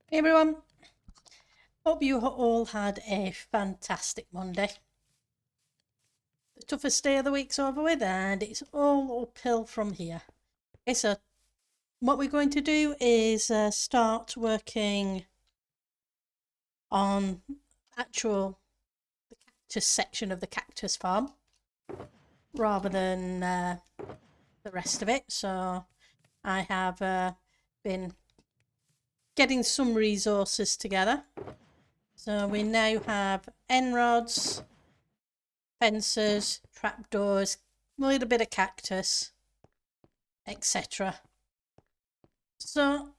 Hey everyone, hope you all had a fantastic Monday. The toughest day of the week's over with and it's all uphill from here. Okay, so what we're going to do is start working on the cactus section of the Cactus Farm rather than the rest of it. So I have been getting some resources together. So we now have end rods, fences, trapdoors, a little bit of cactus, etc. So,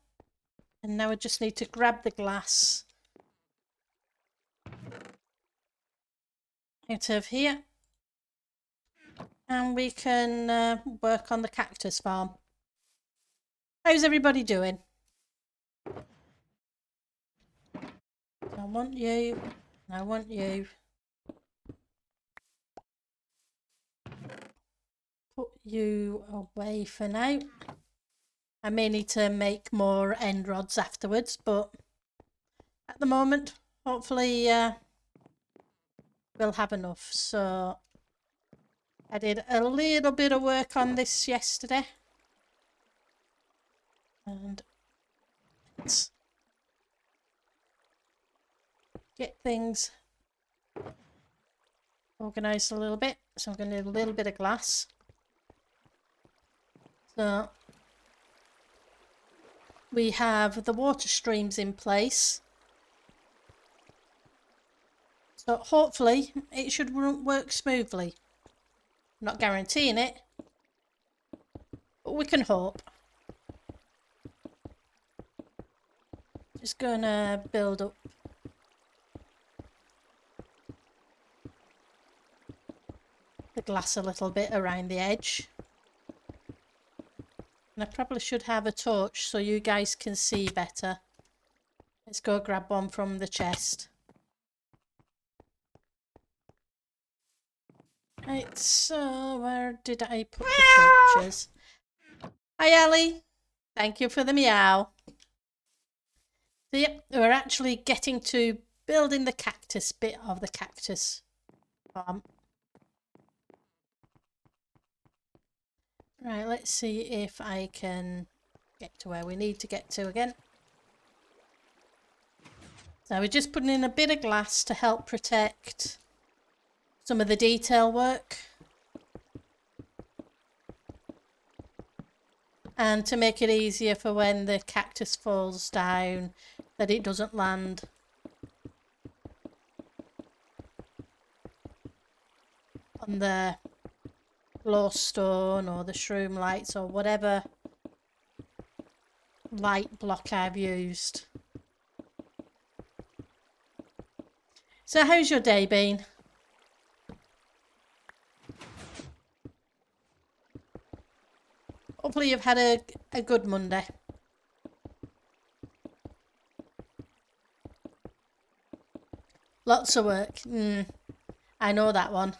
and now I just need to grab the glass out of here and we can work on the Cactus Farm. How's everybody doing? I want you, I want you. Put you away for now. I may need to make more end rods afterwards, but at the moment, hopefully we'll have enough. So I did a little bit of work on this yesterday. And let's get things organised a little bit. So I'm going to need a little bit of glass. So we have the water streams in place. So hopefully it should work smoothly. I'm not guaranteeing it, but we can hope. Just going to build up the glass a little bit around the edge. And I probably should have a torch so you guys can see better. Let's go grab one from the chest. Right, so where did I put the torches? Hi Ellie, thank you for the meow. So yep, we're actually getting to building the cactus bit of the Cactus Farm. Right, let's see if I can get to where we need to get to again. So we're just putting in a bit of glass to help protect some of the detail work. And to make it easier for when the cactus falls down, that it doesn't land on the glowstone or the shroom lights or whatever light block I've used. So how's your day been? Hopefully you've had a good Monday. Lots of work. I know that one.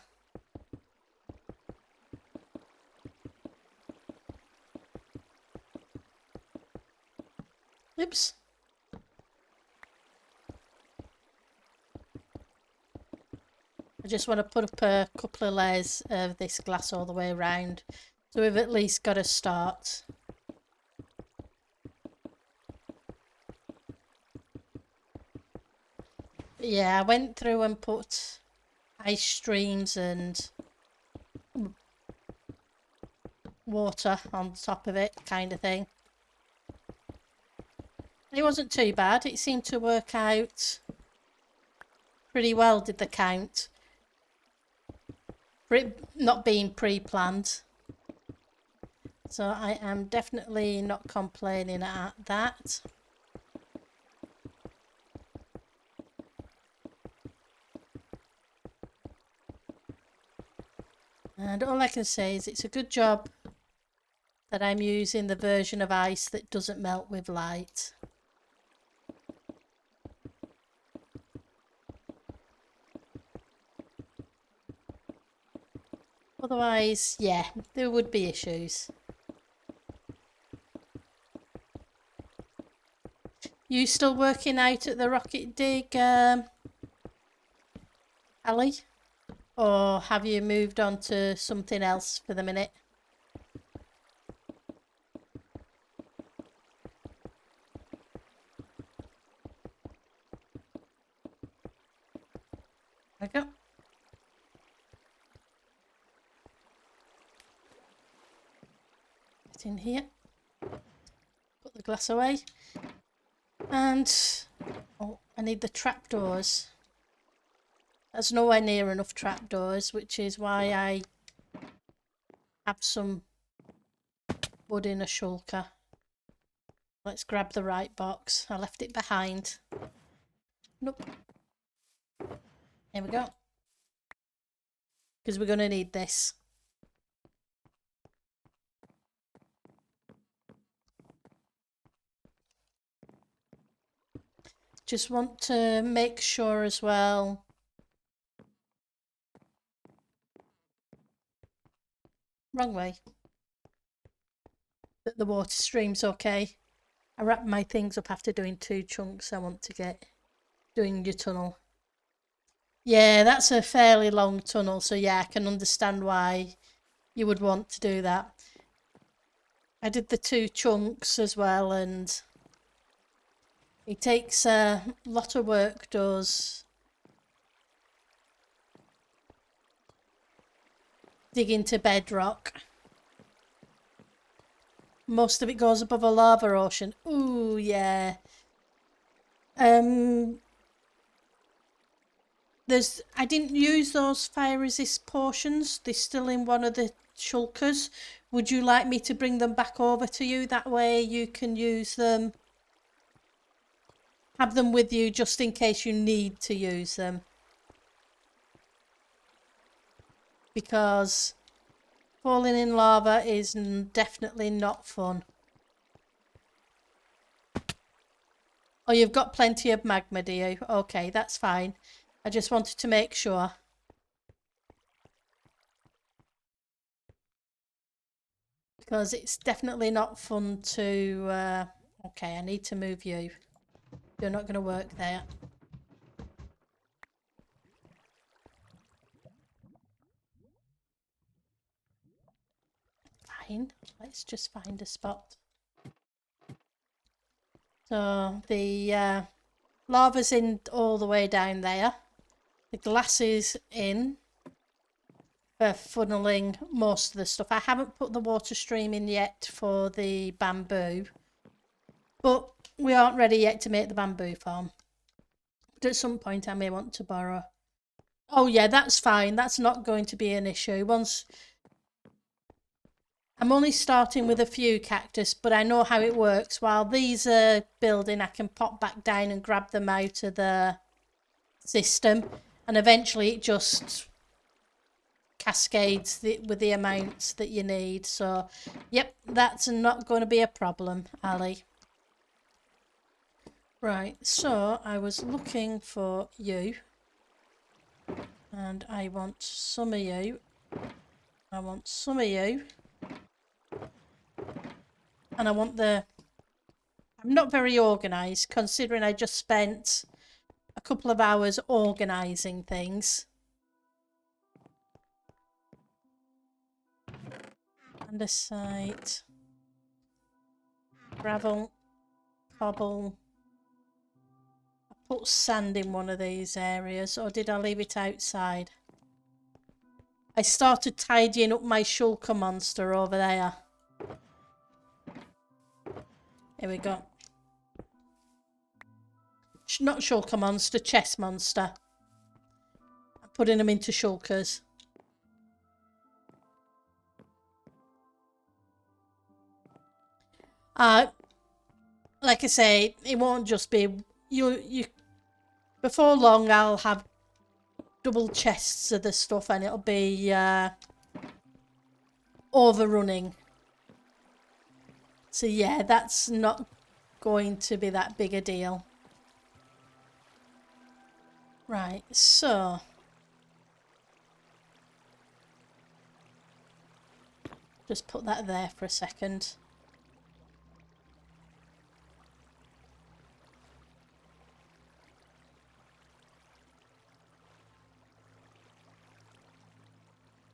Oops. I just want to put up a couple of layers of this glass all the way around, so we've at least got a start. But yeah, I went through and put ice streams and water on top of it, kind of thing. It wasn't too bad. It seemed to work out pretty well, did the count. For it not being pre-planned. So I am definitely not complaining at that. And all I can say is it's a good job that I'm using the version of ice that doesn't melt with light. Otherwise, yeah, there would be issues. You still working out at the rocket dig, Ali? Or have you moved on to something else for the minute? There we go. Get in here. Put the glass away. And oh, I need the trapdoors. There's nowhere near enough trapdoors, which is why I have some wood in a shulker. Let's grab the right box. I left it behind. Nope. Here we go. Because we're going to need this. Just want to make sure as well. Wrong way. That the water stream's okay. I wrap my things up after doing 2 chunks. I want to get doing your tunnel. Yeah, that's a fairly long tunnel, so yeah, I can understand why you would want to do that. I did the 2 chunks as well, and it takes a lot of work, does digging to bedrock. Most of it goes above a lava ocean. Ooh, yeah. I didn't use those fire resist potions. They're still in one of the shulkers. Would you like me to bring them back over to you? That way you can use them. Have them with you just in case you need to use them. Because falling in lava is definitely not fun. Oh, you've got plenty of magma, do you? Okay, that's fine. I just wanted to make sure. Because it's definitely not fun to... okay, I need to move you. You're not going to work there. Fine. Let's just find a spot. So the lava's in all the way down there. The glass is in. for funneling most of the stuff. I haven't put the water stream in yet for the bamboo, but we aren't ready yet to make the bamboo farm. But at some point I may want to borrow. Oh yeah, that's fine. That's not going to be an issue. Once I'm only starting with a few cactus, but I know how it works. While these are building, I can pop back down and grab them out of the system, and eventually it just cascades with the amounts that you need. So, yep, that's not going to be a problem, Ali. Right, so I was looking for you, and I want some of you. I want some of you. And I want the... I'm not very organised, considering I just spent a couple of hours organising things. Andesite, gravel, cobble. I put sand in one of these areas, or did I leave it outside? I started tidying up my shulker monster over there. Here we go. Not shulker monster, chest monster. I'm putting them into shulkers. Like I say, it won't just be you. Before long, I'll have double chests of the stuff, and it'll be overrunning. So yeah, that's not going to be that big a deal. Right, so just put that there for a second.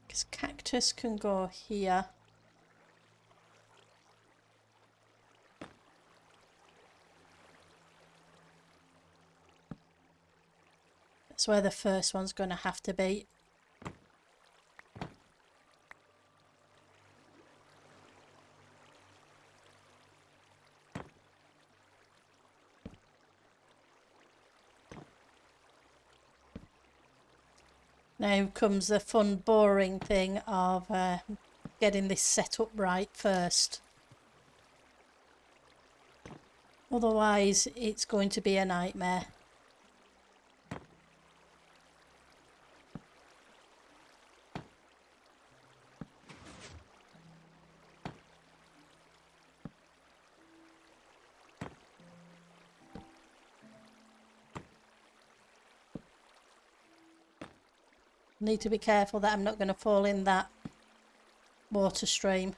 Because cactus can go here. That's where the first one's going to have to be. Now comes the fun, boring thing of getting this set up right first. Otherwise, it's going to be a nightmare. Need to be careful that I'm not going to fall in that water stream.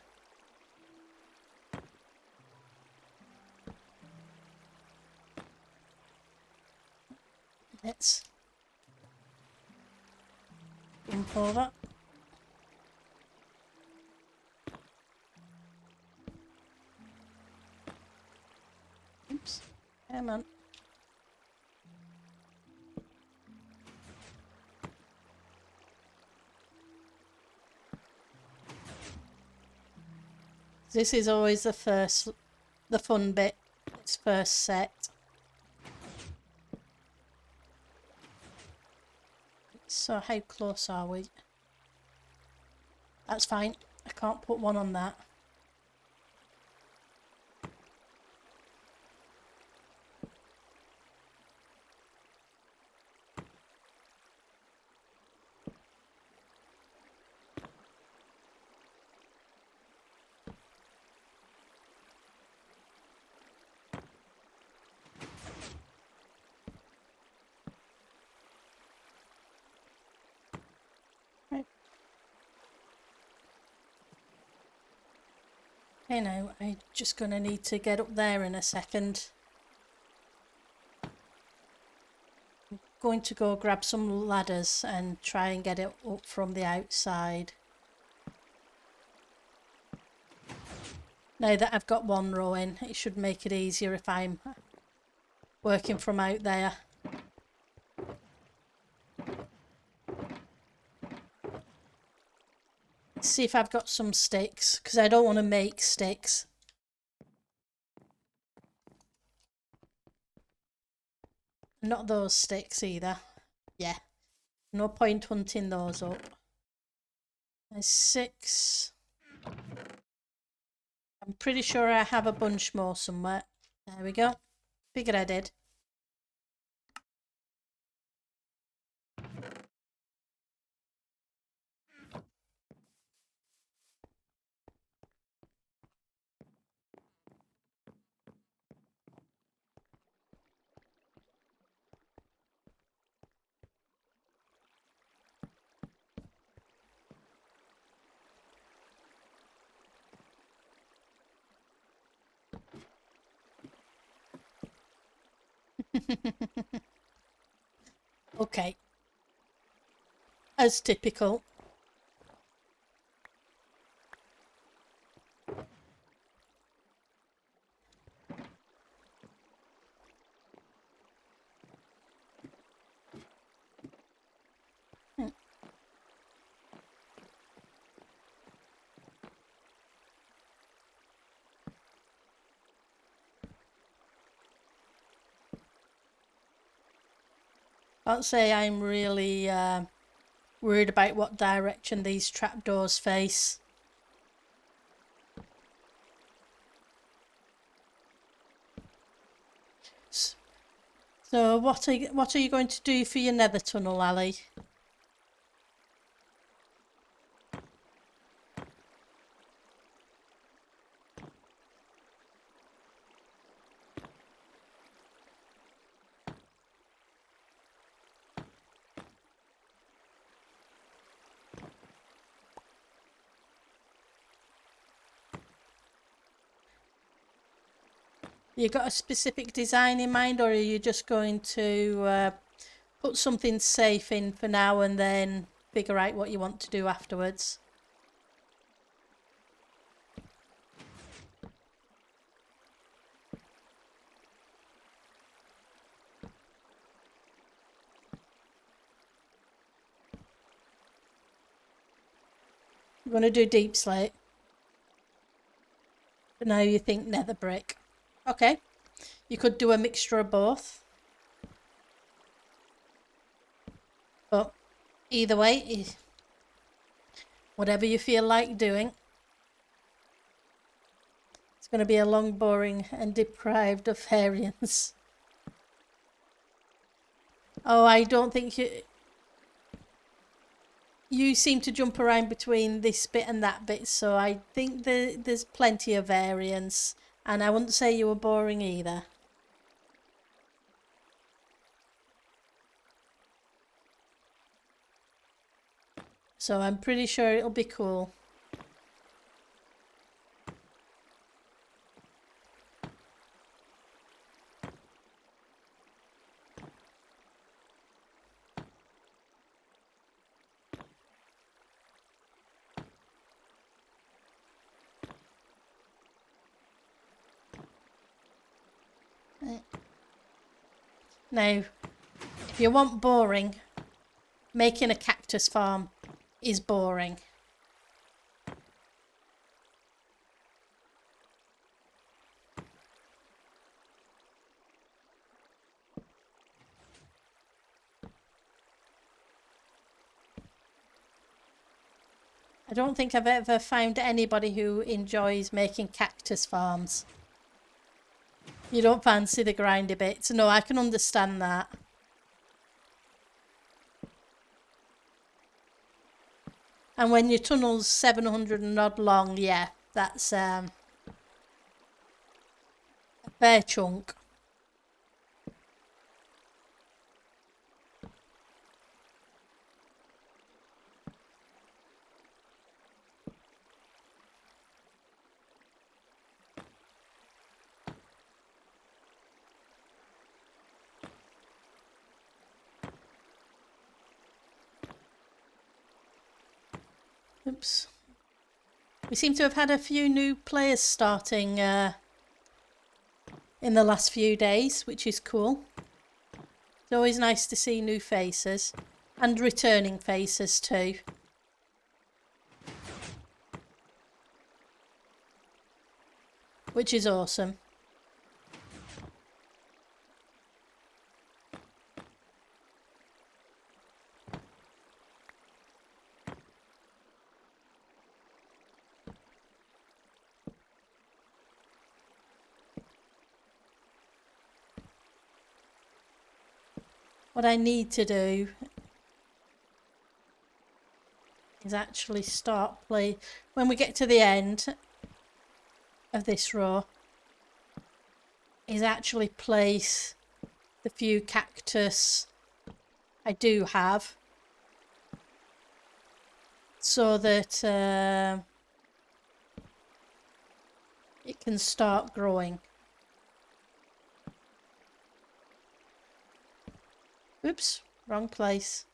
Let's jump over. Oops, come on. This is always the fun bit. It's first set. So how close are we? That's fine. I can't put one on that. Okay, now I'm just going to need to get up there in a second. I'm going to go grab some ladders and try and get it up from the outside. Now that I've got one row in, it should make it easier if I'm working from out there. Let's see if I've got some sticks, because I don't want to make sticks. Not those sticks either. Yeah. No point hunting those up. There's 6. I'm pretty sure I have a bunch more somewhere. There we go. Figured I did. Okay. As typical. Can't say I'm really worried about what direction these trapdoors face. So what are you going to do for your nether tunnel, Ali? You got a specific design in mind, or are you just going to put something safe in for now and then figure out what you want to do afterwards? You're going to do deep slate. But now you think nether brick. Okay. You could do a mixture of both. But either way, whatever you feel like doing. It's going to be a long, boring and deprived of variance. Oh, I don't think you seem to jump around between this bit and that bit, so I think there's plenty of variance, and I wouldn't say you were boring either. So I'm pretty sure it'll be cool. Now, if you want boring, making a cactus farm is boring. I don't think I've ever found anybody who enjoys making cactus farms. You don't fancy the grindy bits. No, I can understand that. And when your tunnel's 700 and odd long, yeah, that's a fair chunk. Oops. We seem to have had a few new players starting in the last few days, which is cool. It's always nice to see new faces and returning faces too. which is awesome. What I need to do is actually start when we get to the end of this row, is actually place the few cactus I do have so that it can start growing. Oops, wrong place.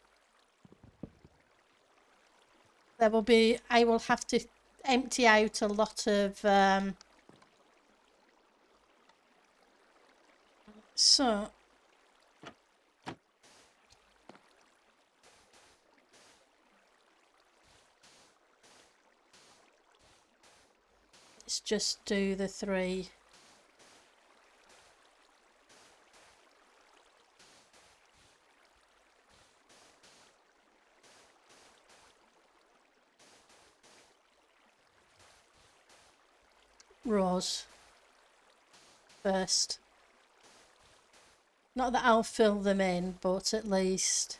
I will have to empty out a lot of so let's just do the 3. Rows first. Not that I'll fill them in, but at least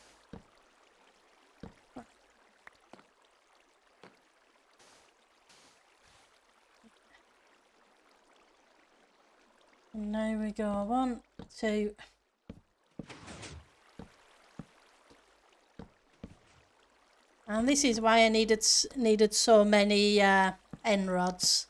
and now we go 1, 2. And this is why I needed so many end rods.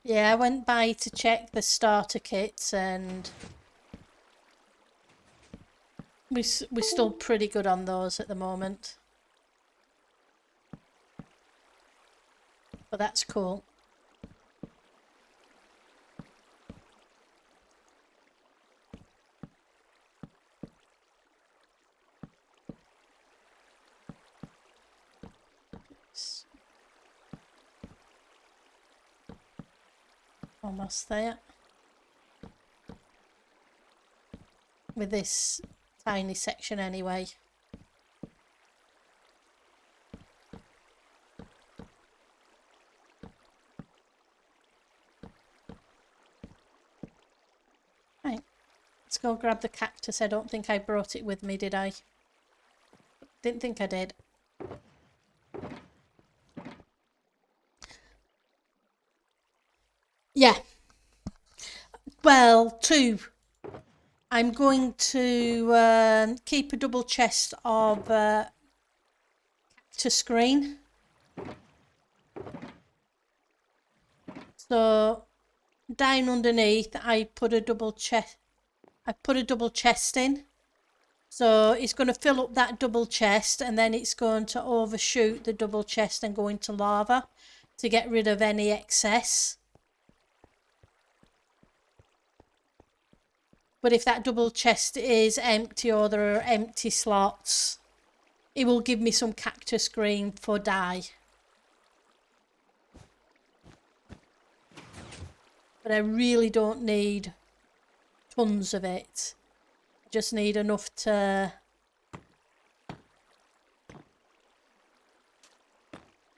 Yeah, I went by to check the starter kits and we're still pretty good on those at the moment. But that's cool. Almost there. With this tiny section anyway. Right, let's go grab the cactus. I don't think I brought it with me, did I? Didn't think I did. Yeah. Well, 2. I'm going to keep a double chest of cactus green. So down underneath, I put a double chest. I put a double chest in. So it's going to fill up that double chest, and then it's going to overshoot the double chest and go into lava to get rid of any excess. But if that double chest is empty or there are empty slots, it will give me some cactus green for dye. But I really don't need tons of it. I just need enough to...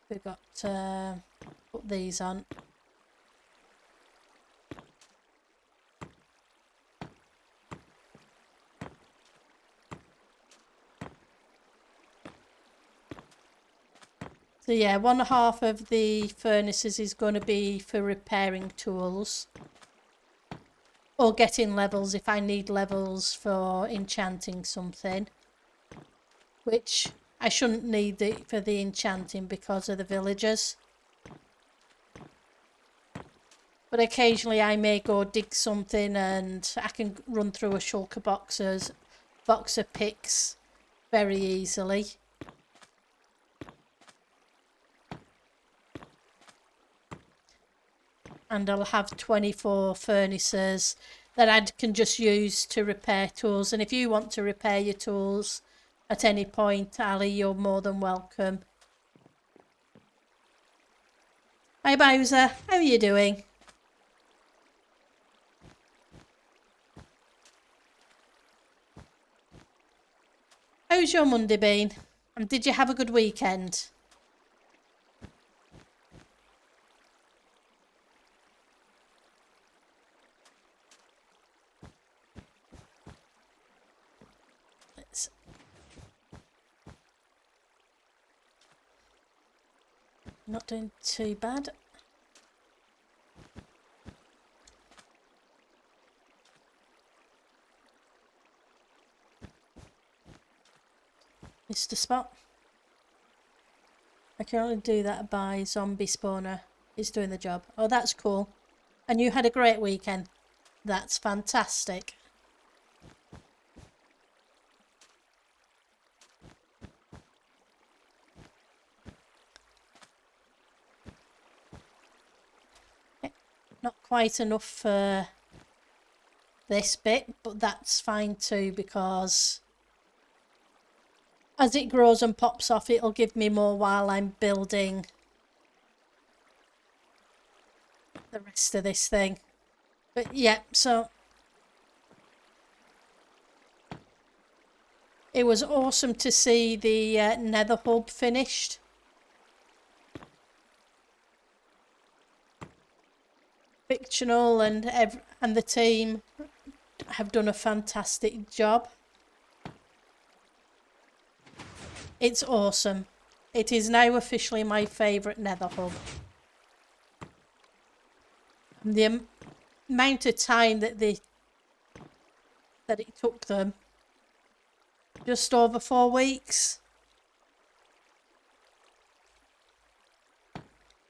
We've got to put these on. So yeah, 1/2 of the furnaces is going to be for repairing tools. Or getting levels if I need levels for enchanting something. Which I shouldn't need it for the enchanting because of the villagers. But occasionally I may go dig something and I can run through a shulker box of picks very easily. And I'll have 24 furnaces that I can just use to repair tools. And if you want to repair your tools at any point, Ali, you're more than welcome. Hi Bowser, how are you doing? How's your Monday been? And did you have a good weekend? Not doing too bad. Mr. Spot. I can only do that by zombie spawner. It's doing the job. Oh, that's cool. And you had a great weekend. That's fantastic. Not quite enough for this bit, but that's fine too, because as it grows and pops off, it'll give me more while I'm building the rest of this thing. But yeah, so it was awesome to see the nether hub finished. Fictional and the team have done a fantastic job. It's awesome. It is now officially my favourite nether hub. And the amount of time that it took them, just over 4 weeks.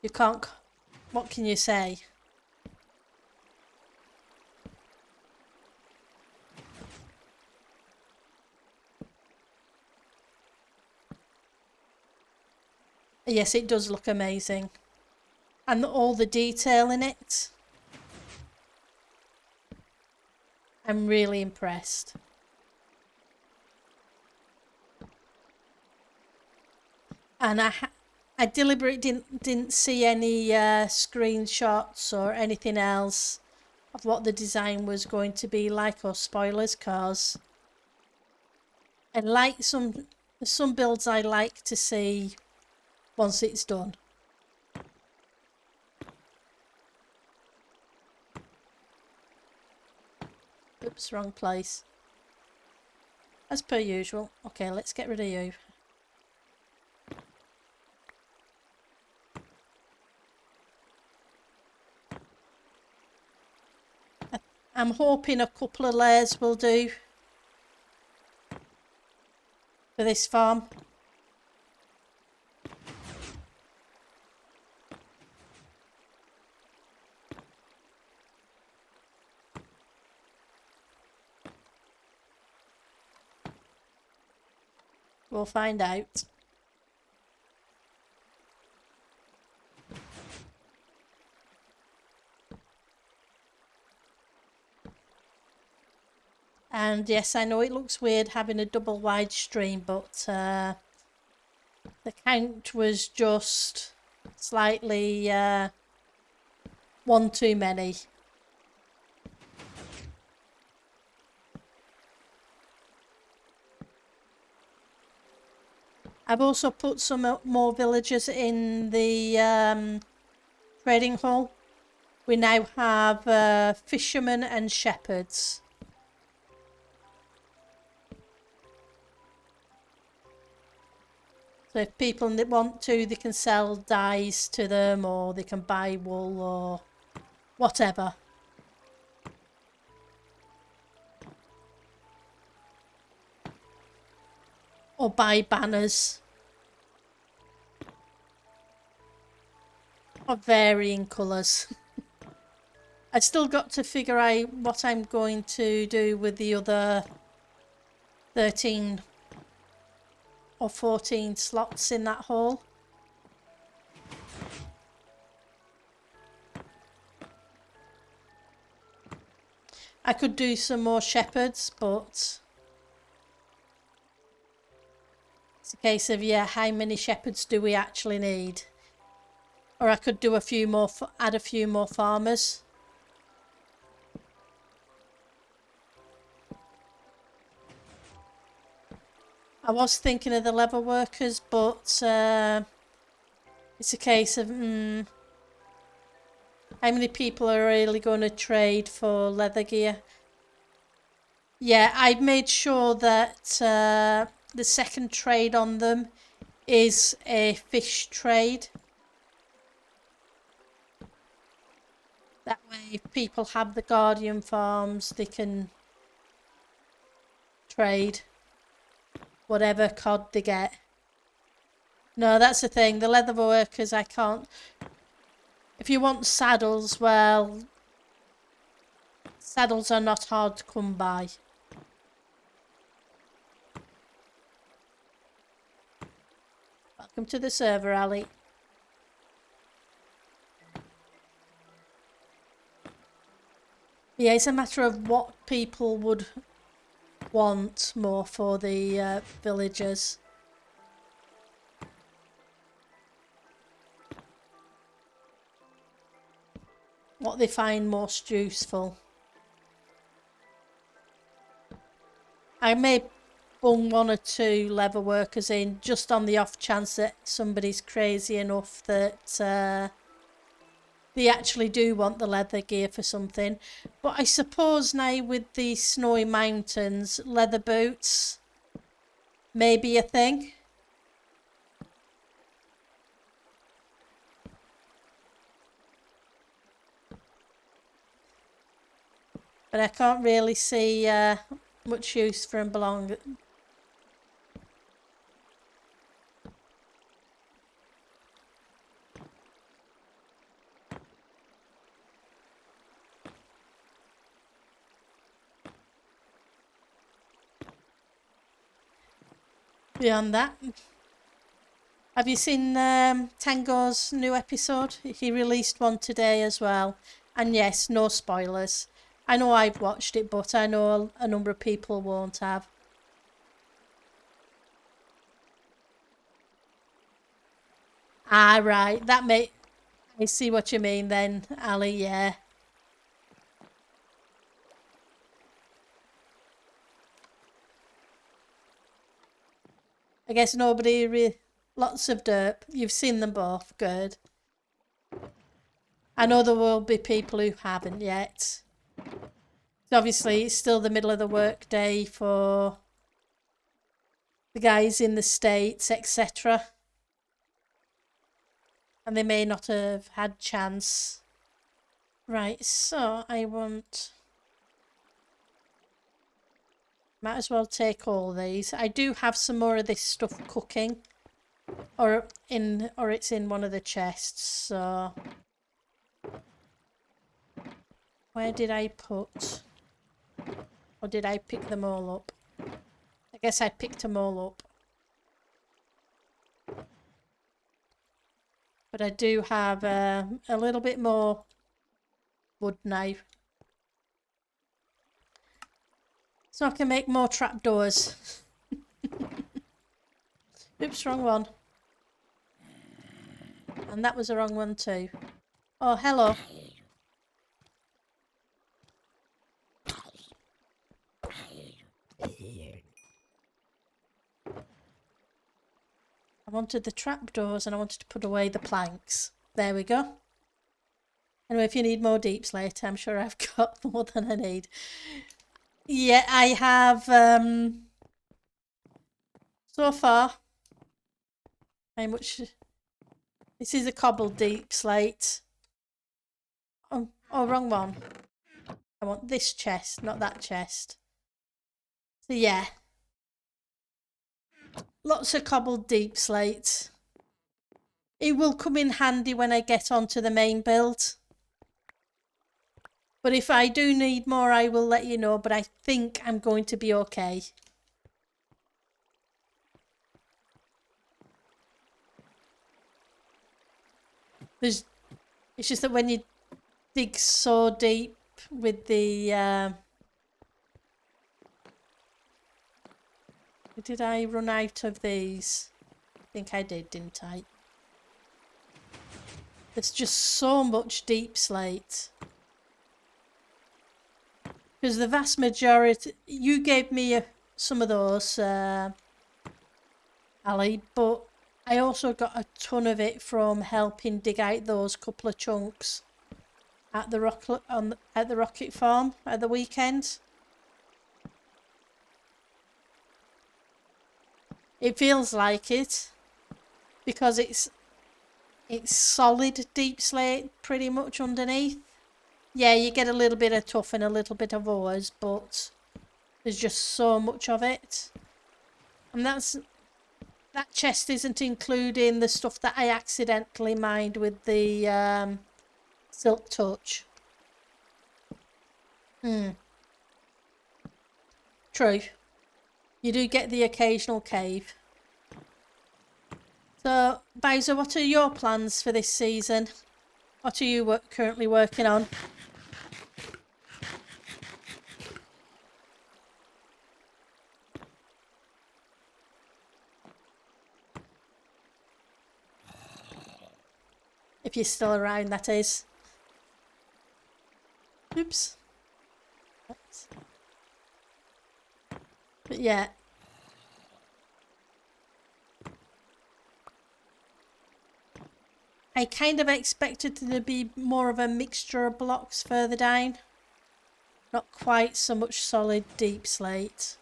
You can't, what can you say? Yes, it does look amazing. And all the detail in it. I'm really impressed. And I deliberately didn't see any screenshots or anything else of what the design was going to be like, or spoilers, cause I like some builds I like to see once it's done. Oops, wrong place. As per usual. Okay, let's get rid of you. I'm hoping a couple of layers will do for this farm. We'll find out. And yes, I know it looks weird having a double wide stream, but the count was just slightly one too many. I've also put some more villagers in the trading hall. We now have fishermen and shepherds. So if people want to, they can sell dyes to them, or they can buy wool or whatever. Or buy banners. of varying colours. I still got to figure out what I'm going to do with the other 13 or 14 slots in that hole. I could do some more shepherds, but it's a case of, yeah, how many shepherds do we actually need? Or I could do a few more, add a few more farmers. I was thinking of the leather workers, but it's a case of how many people are really going to trade for leather gear? Yeah, I made sure that the second trade on them is a fish trade. That way, if people have the Guardian farms, they can trade whatever cod they get. No, that's the thing. The leather workers, I can't. If you want saddles, well, saddles are not hard to come by. Welcome to the server, Ali. Yeah, it's a matter of what people would want more for the villagers. What they find most useful. I may bung one or two leather workers in just on the off chance that somebody's crazy enough that they actually do want the leather gear for something. But I suppose now with the snowy mountains, leather boots may be a thing. But I can't really see much use for them belong. Beyond that, have you seen Tango's new episode? He released one today as well. And yes, no spoilers. I know I've watched it, but I know a number of people won't have. Ah, right. I see what you mean then, Ali, yeah. I guess lots of derp. You've seen them both, good. I know there will be people who haven't yet. So obviously, it's still the middle of the workday for the guys in the States, etc. And they may not have had chance. Right, so I want... Might as well take all these. I do have some more of this stuff cooking. Or it's in one of the chests, so... Where did I put... Or did I pick them all up? I guess I picked them all up. But I do have a little bit more wood now. So I can make more trapdoors. Oops, wrong one. And that was the wrong one too. Oh, hello. I wanted the trapdoors and I wanted to put away the planks. There we go. Anyway, if you need more deeps later, I'm sure I've got more than I need. Yeah, I have, so far, how much... This is a cobbled deep slate. Oh, wrong one. I want this chest, not that chest. So yeah. Lots of cobbled deep slate. it will come in handy when I get onto the main build. But if I do need more, I will let you know. But I think I'm going to be okay. It's just that when you dig so deep with the... did I run out of these? I think I did, didn't I? There's just so much deep slate. Because the vast majority... You gave me some of those, Ali, but I also got a ton of it from helping dig out those couple of chunks at the rocket farm at the weekend. It feels like it because it's solid deep slate pretty much underneath. Yeah, you get a little bit of tuff and a little bit of ores, but there's just so much of it. And that chest isn't including the stuff that I accidentally mined with the Silk Touch. True. You do get the occasional cave. So, Bowser, what are your plans for this season? What are you currently working on? If you're still around, that is. Oops. But yeah. I kind of expected there to be more of a mixture of blocks further down. Not quite so much solid deep slate.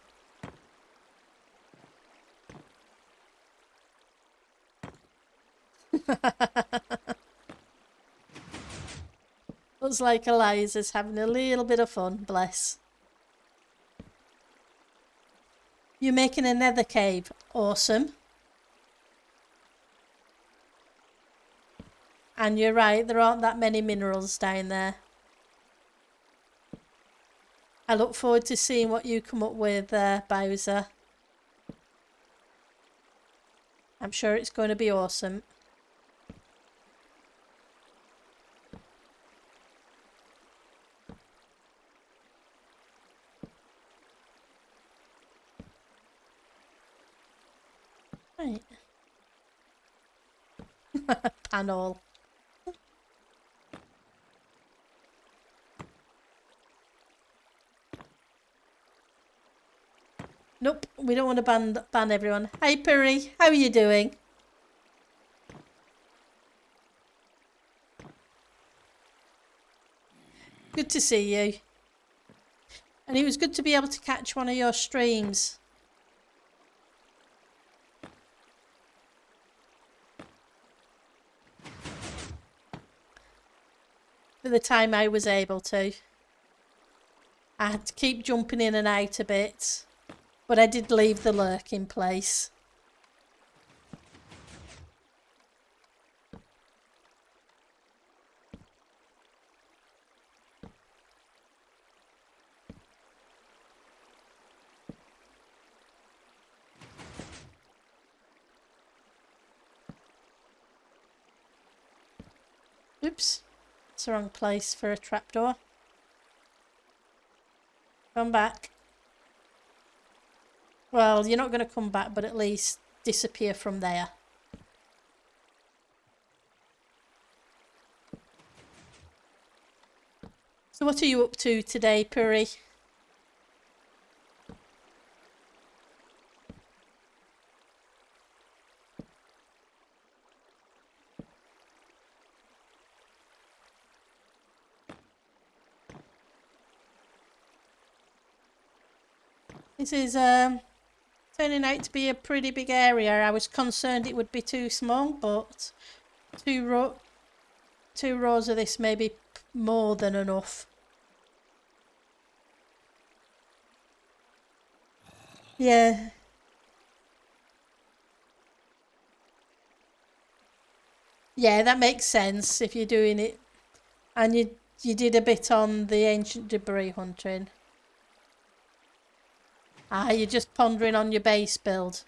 Looks like Eliza's having a little bit of fun, bless. You're making a nether cave. Awesome. And you're right, there aren't that many minerals down there. I look forward to seeing what you come up with, Bowser. I'm sure it's going to be awesome. Right. Panel. Nope, we don't want to ban everyone. Hi Puri, how are you doing? Good to see you. And it was good to be able to catch one of your streams. For the time I was able to. I had to keep jumping in and out a bit. But I did leave the lurk in place. Oops. It's the wrong place for a trapdoor. Come back. Well, you're not going to come back, but at least disappear from there. So what are you up to today, Puri? This is turning out to be a pretty big area. I was concerned it would be too small, but two rows of this may be more than enough. Yeah. Yeah, that makes sense if you're doing it. And you did a bit on the ancient debris hunting. Ah, you're just pondering on your base build.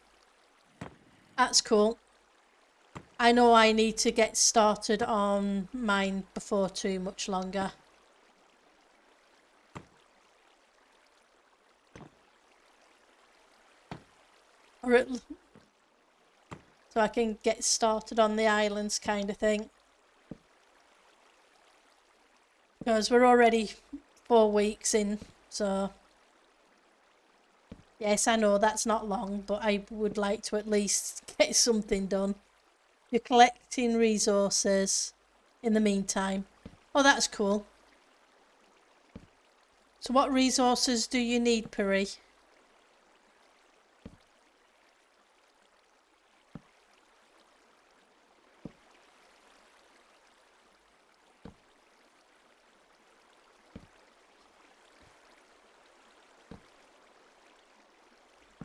That's cool. I know I need to get started on mine before too much longer. Or so I can get started on the islands kind of thing. Because we're already 4 weeks in, so... Yes, I know that's not long, but I would like to at least get something done. You're collecting resources in the meantime. Oh, that's cool. So what resources do you need, Piri?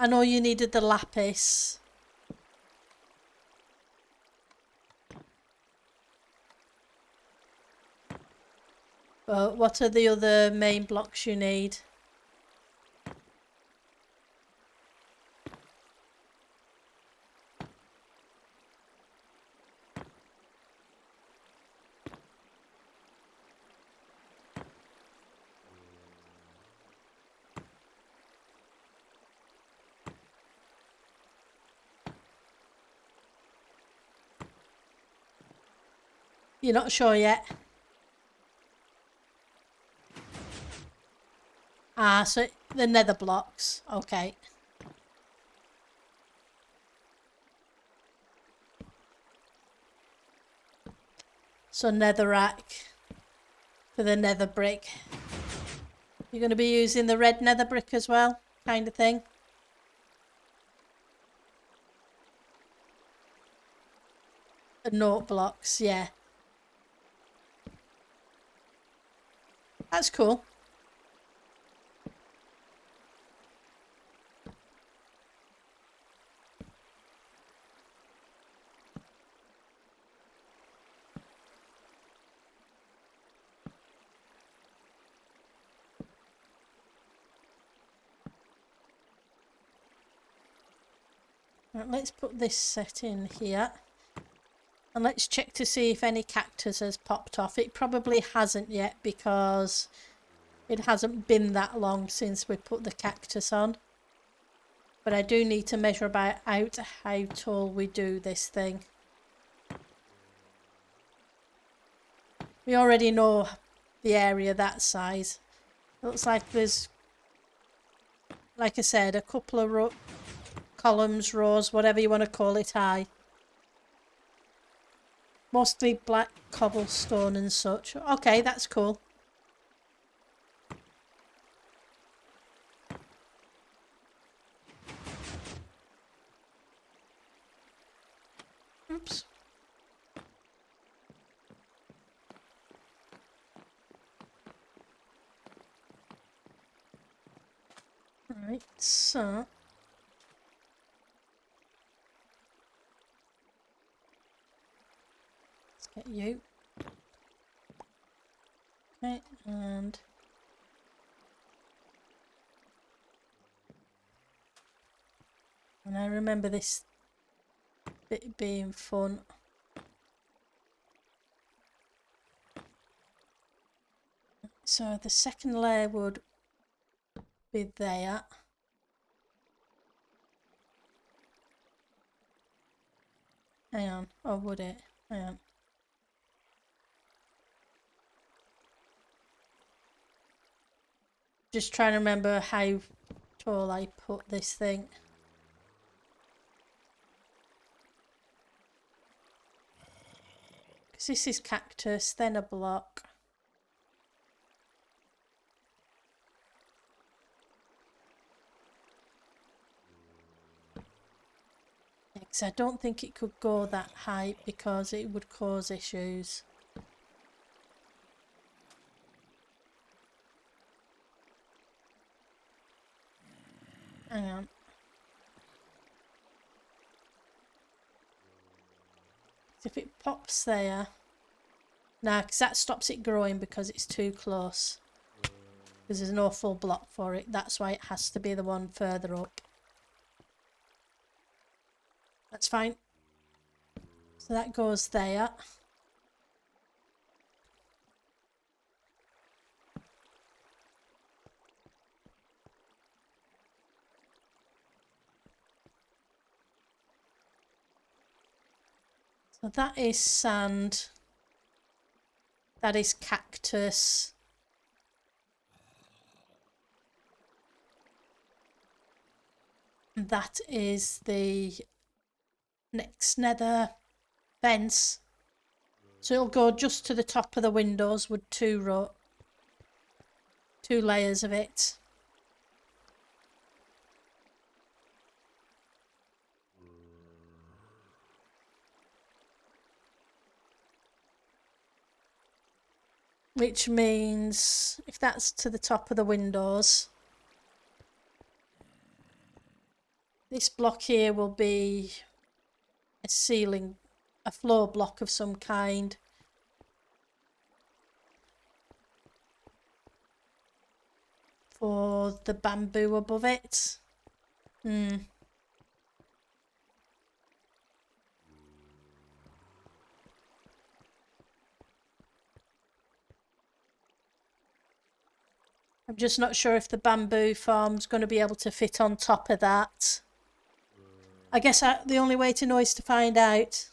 I know you needed the lapis. But what are the other main blocks you need? You're not sure yet? Ah, so the nether blocks. Okay. So netherrack for the nether brick. You're going to be using the red nether brick as well, kind of thing. The note blocks, yeah. That's cool. Right, let's put this set in here. And let's check to see if any cactus has popped off. It probably hasn't yet because it hasn't been that long since we put the cactus on. But I do need to measure out how tall we do this thing. We already know the area that size. Looks like there's, like I said, a couple of columns, rows, whatever you want to call it, high. Mostly black cobblestone and such. Okay, that's cool. Oops. Right, so... let's get you. Okay, and... and I remember this bit being fun. So the second layer would be there. Hang on, or would it? Hang on. Just trying to remember how tall I put this thing. Because this is cactus, then a block. Because I don't think it could go that high because it would cause issues. Hang on. If it pops there... Nah, because that stops it growing because it's too close. Because there's no full block for it. That's why it has to be the one further up. That's fine. So that goes there. So that is sand. That is cactus. And that is the next nether fence. So it'll go just to the top of the windows with two layers of it. Which means if that's to the top of the windows, this block here will be a ceiling, a floor block of some kind. For the bamboo above it. I'm just not sure if the bamboo farm's going to be able to fit on top of that. I guess the only way to know is to find out.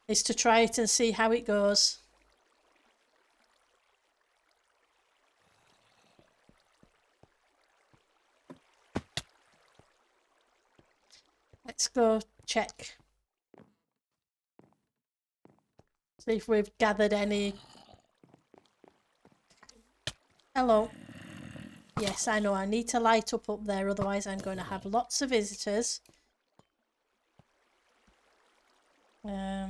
Is to try it and see how it goes. Let's go check. See if we've gathered any. Hello. Yes, I know. I need to light up there, otherwise I'm going to have lots of visitors. F7.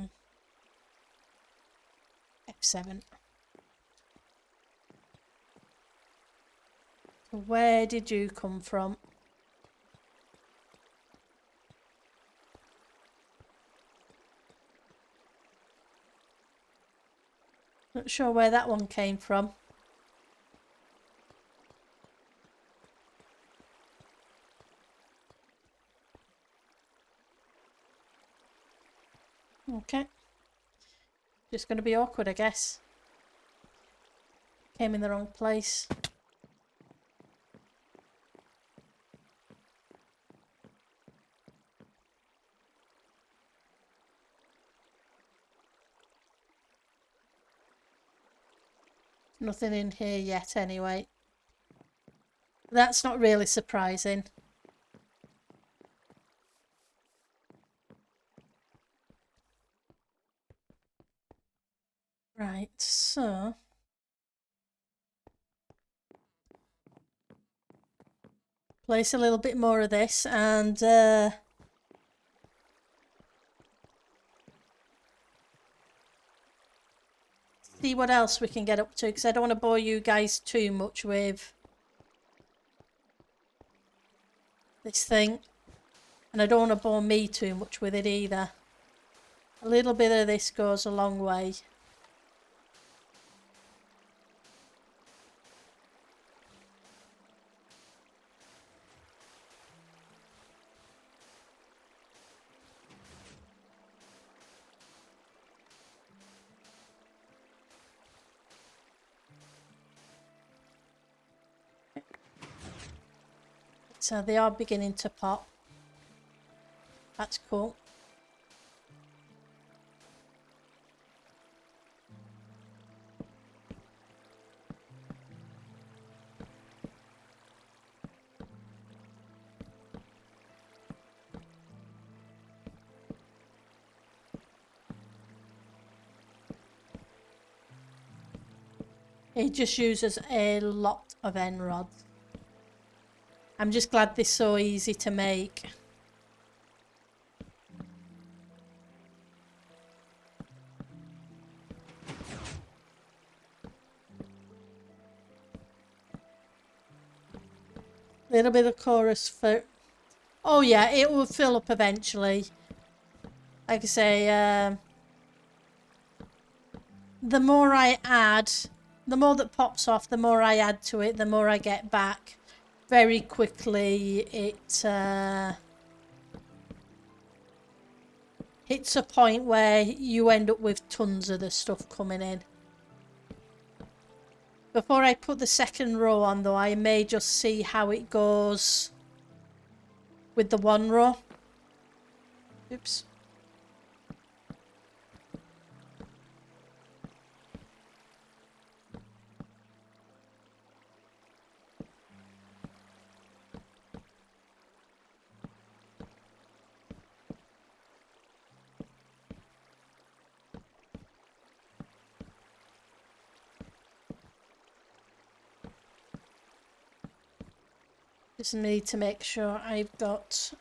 So where did you come from? Not sure where that one came from. Okay. Just going to be awkward, I guess. Came in the wrong place. Nothing in here yet, anyway. That's not really surprising. Right, so... place a little bit more of this and... see what else we can get up to, because I don't want to bore you guys too much with this thing. And I don't want to bore me too much with it either. A little bit of this goes a long way. So they are beginning to pop. That's cool. It just uses a lot of end rods. I'm just glad they're so easy to make. Little bit of chorus for... oh yeah, it will fill up eventually. like I say, the more I add, the more that pops off, the more I add to it, the more I get back. Very quickly, it hits a point where you end up with tons of the stuff coming in. Before I put the second row on though, I may just see how it goes with the one row. Oops. Just need to make sure I've got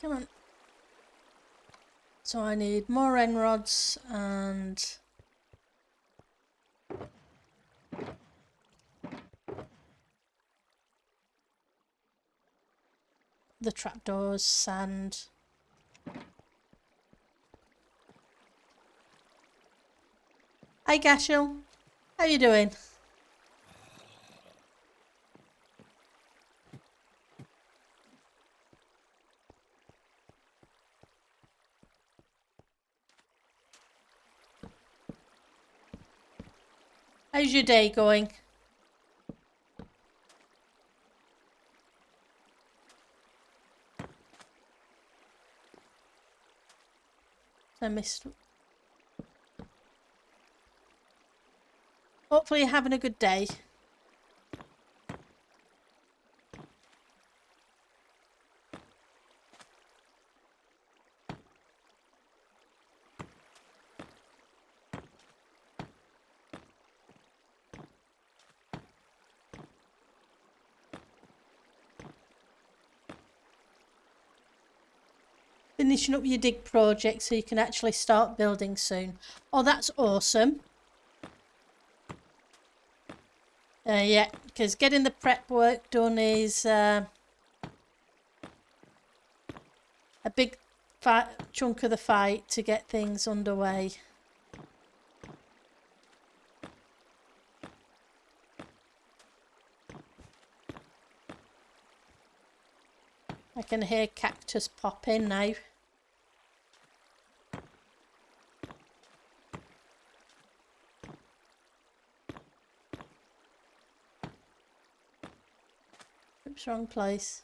come on. So I need more end rods and the trapdoors, sand. Hi Gashel, how you doing? How's your day going? I missed. Hopefully you're having a good day. Finishing up your dig project so you can actually start building soon. Oh, that's awesome. Yeah, because getting the prep work done is a big chunk of the fight to get things underway. I can hear Cactus pop in now. Oops, wrong place.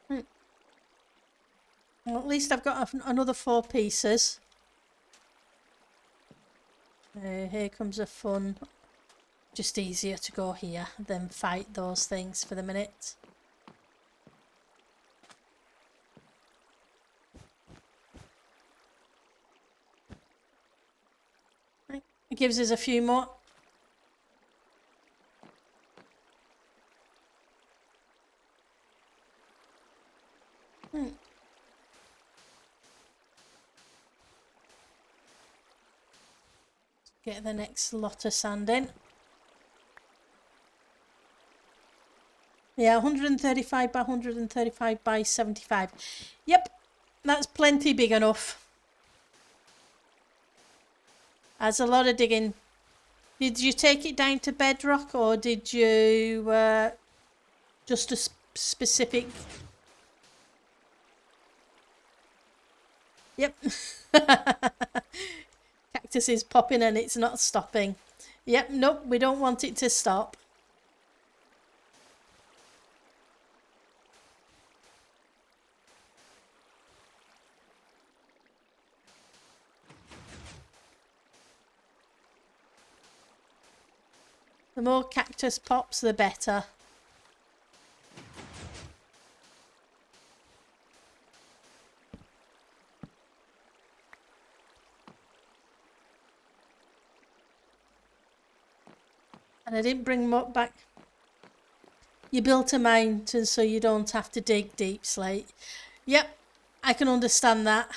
Well, at least I've got another 4 pieces. Here comes a fun. Just easier to go here than fight those things for the minute. Right. It gives us a few more. Get the next lot of sand in. Yeah, 135 by 135 by 75. Yep, that's plenty big enough. That's a lot of digging. Did you take it down to bedrock or did you just a specific... Yep. Cactus is popping and it's not stopping. Yep, nope, we don't want it to stop. The more cactus pops, the better. And I didn't bring them back. You built a mountain so you don't have to dig deep, Slate. Yep, I can understand that.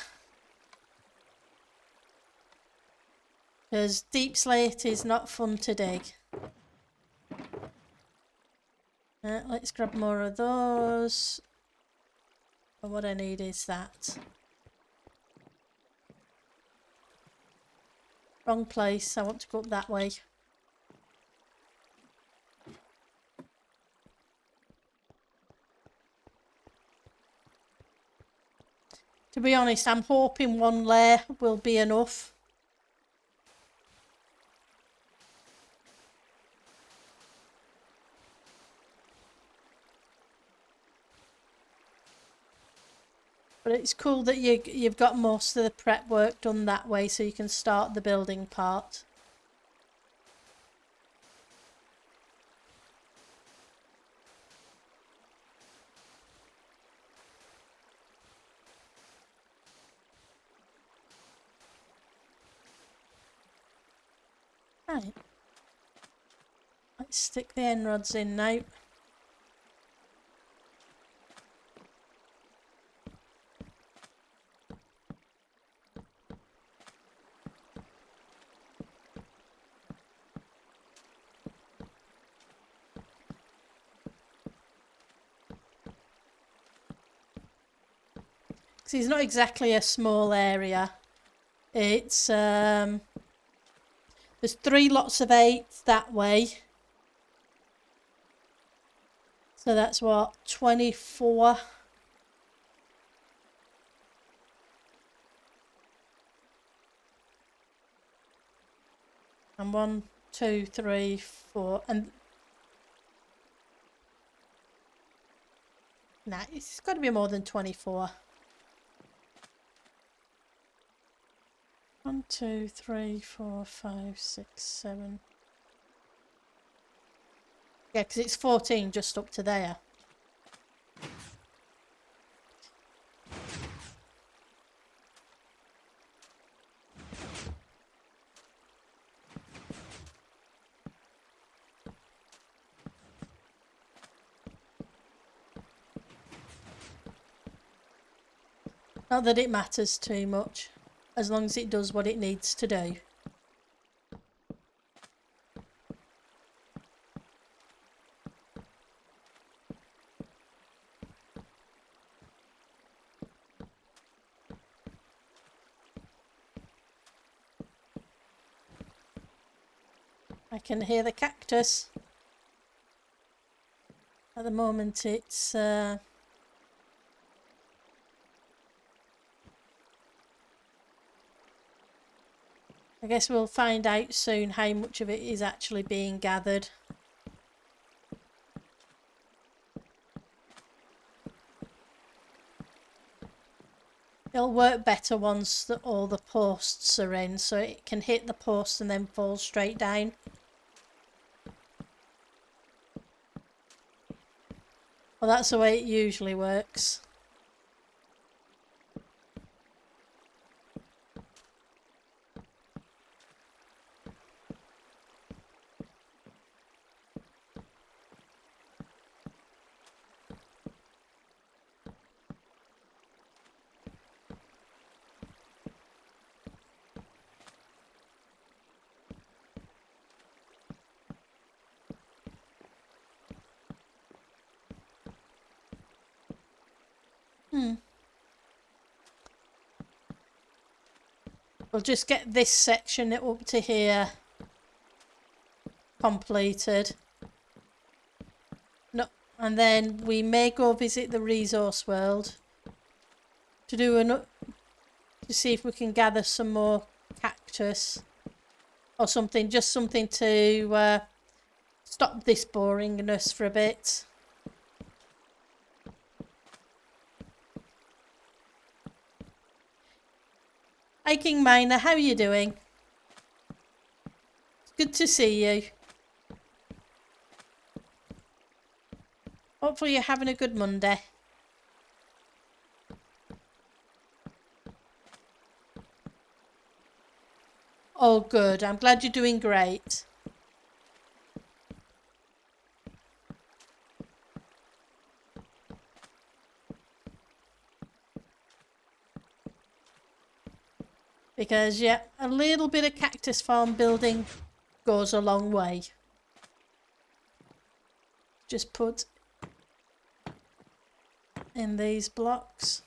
Because deep slate is not fun to dig. Let's grab more of those. And what I need is that. Wrong place. I want to go up that way. To be honest, I'm hoping one layer will be enough. But it's cool that you've got most of the prep work done that way, so you can start the building part. Right. Let's stick the end rods in now. It's not exactly a small area. It's there's 3 lots of 8 that way. So that's what, 24. And 1, 2, 3, 4, and nah, it's got to be more than 24. 1, 2, 3, 4, 5, 6, 7. Yeah, because it's 14 just up to there. Not that it matters too much, as long as it does what it needs to do. I can hear the cactus. At the moment it's I guess we'll find out soon how much of it is actually being gathered. It'll work better once all the posts are in, so it can hit the post and then fall straight down. Well, that's the way it usually works. We'll just get this section up to here completed. No, and then we may go visit the resource world to to see if we can gather some more cactus or something, just something to stop this boringness for a bit. Hi King Miner, how are you doing? It's good to see you. Hopefully you're having a good Monday. Oh good, I'm glad you're doing great. Because, yeah, a little bit of cactus farm building goes a long way. Just put in these blocks.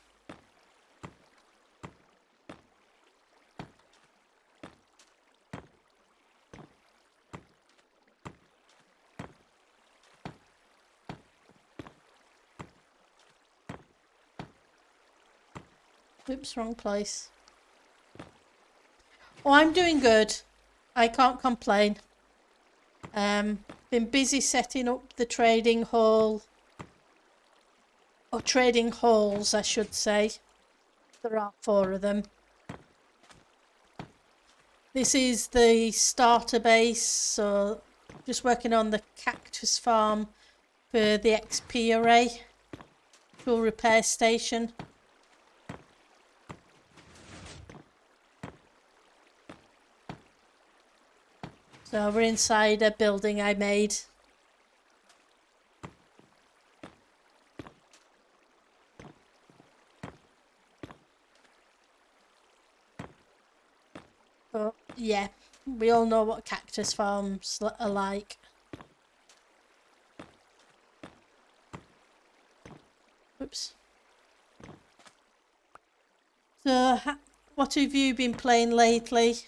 Oops, wrong place. Oh, I'm doing good. I can't complain. Been busy setting up the trading hall. Or trading halls, I should say. There are 4 of them. This is the starter base, so just working on the cactus farm for the XP array. Tool repair station. So we're inside a building I made. But yeah, we all know what cactus farms are like. Oops. So what have you been playing lately?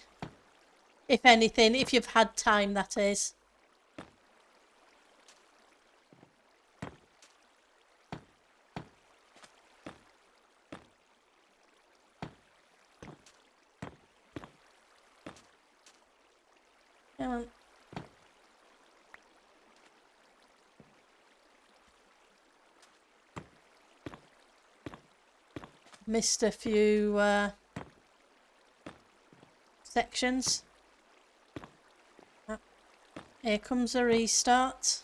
If anything, if you've had time, that is. Come on. Missed a few sections. Oh, here comes a restart.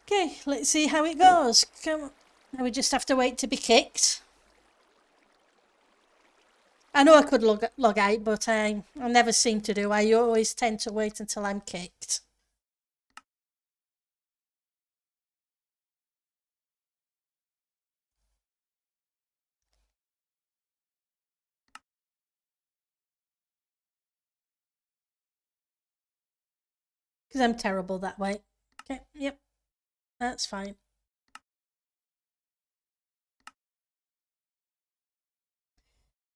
Okay, let's see how it goes. Come on. Now we just have to wait to be kicked. I know I could log out, but I never seem to do. I always tend to wait until I'm kicked. Because I'm terrible that way. Okay, yep, that's fine.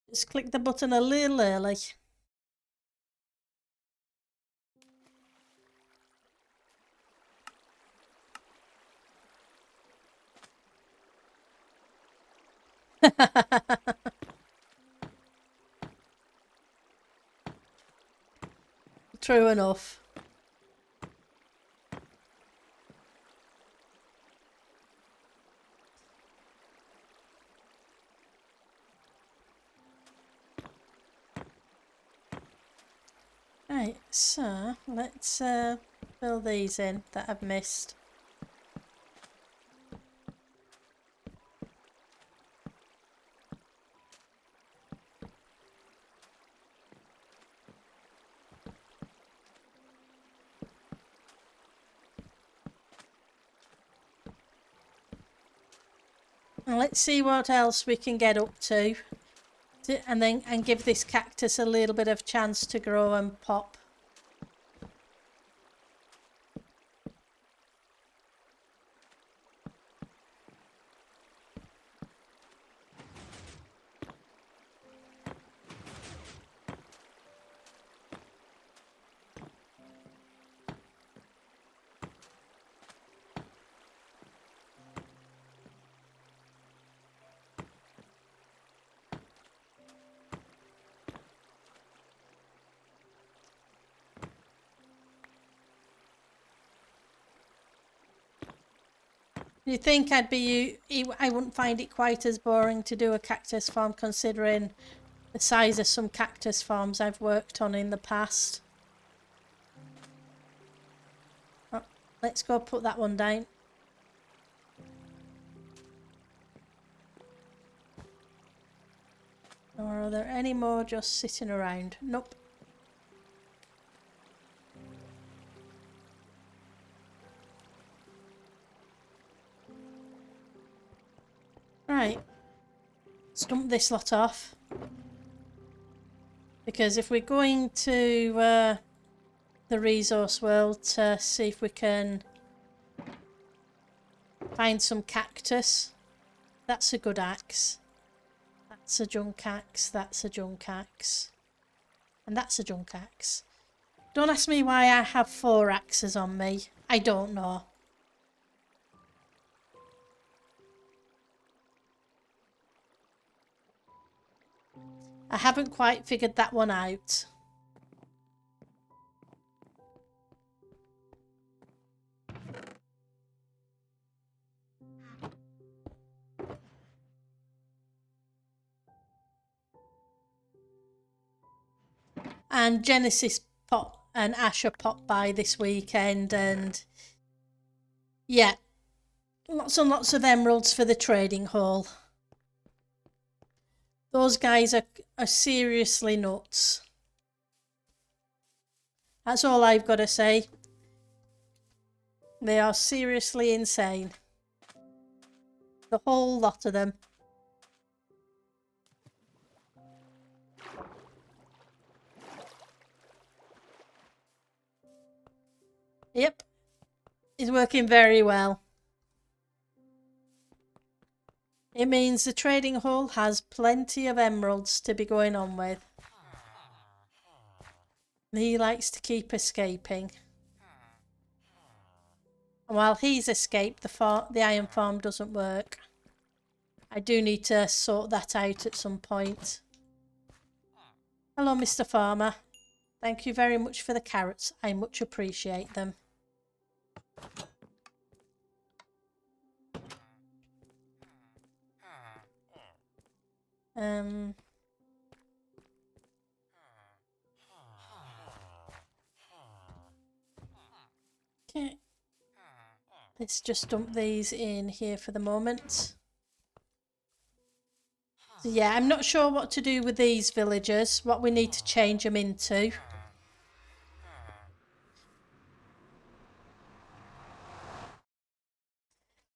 Just click the button a little early. True enough. Right, so let's fill these in that I've missed. And let's see what else we can get up to, and give this cactus a little bit of chance to grow and pop. You think I wouldn't find it quite as boring to do a cactus farm, considering the size of some cactus farms I've worked on in the past. Oh, let's go put that one down. Or are there any more just sitting around? Nope. Right. Stump this lot off. Because if we're going to the resource world to see if we can find some cactus, that's a good axe. That's a junk axe, that's a junk axe. And that's a junk axe. Don't ask me why I have 4 axes on me. I don't know. I haven't quite figured that one out. And Genesis and Asher popped by this weekend, and yeah, lots and lots of emeralds for the trading hall. Those guys are seriously nuts. That's all I've got to say. They are seriously insane. The whole lot of them. Yep. It's working very well. It means the trading hall has plenty of emeralds to be going on with. He likes to keep escaping. And while he's escaped, the iron farm doesn't work. I do need to sort that out at some point. Hello, Mr. Farmer. Thank you very much for the carrots. I much appreciate them. Okay. Let's just dump these in here for the moment. So yeah, I'm not sure what to do with these villagers, what we need to change them into.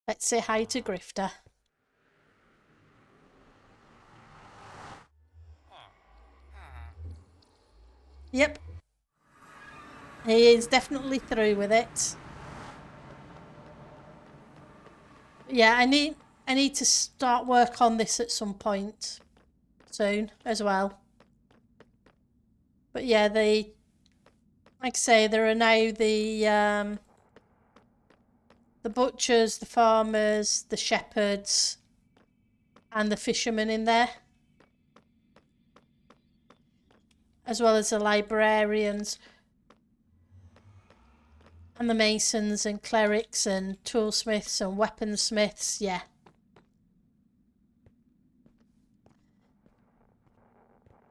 Let's say hi to Grifter. Yep. He is definitely through with it. Yeah, I need to start work on this at some point soon as well. But yeah, like I say, there are now the butchers, the farmers, the shepherds, and the fishermen in there, as well as the librarians and the masons and clerics and toolsmiths and weaponsmiths. Yeah.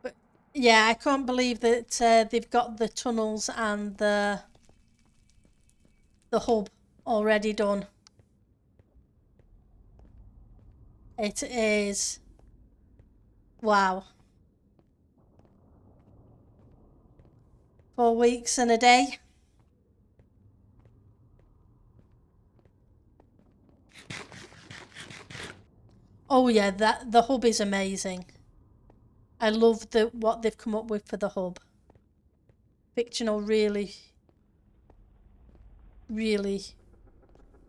But yeah, I can't believe that they've got the tunnels and the hub already done. It is wow. 4 weeks and a day. Oh yeah, the hub is amazing. I love what they've come up with for the hub. Fictional really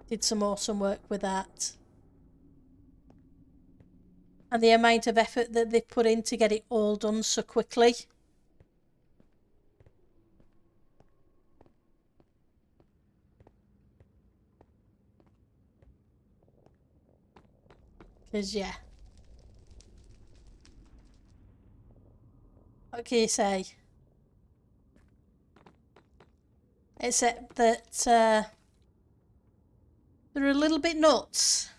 did some awesome work with that. And the amount of effort that they put in to get it all done so quickly. Because, yeah. What can you say? Except that they're a little bit nuts.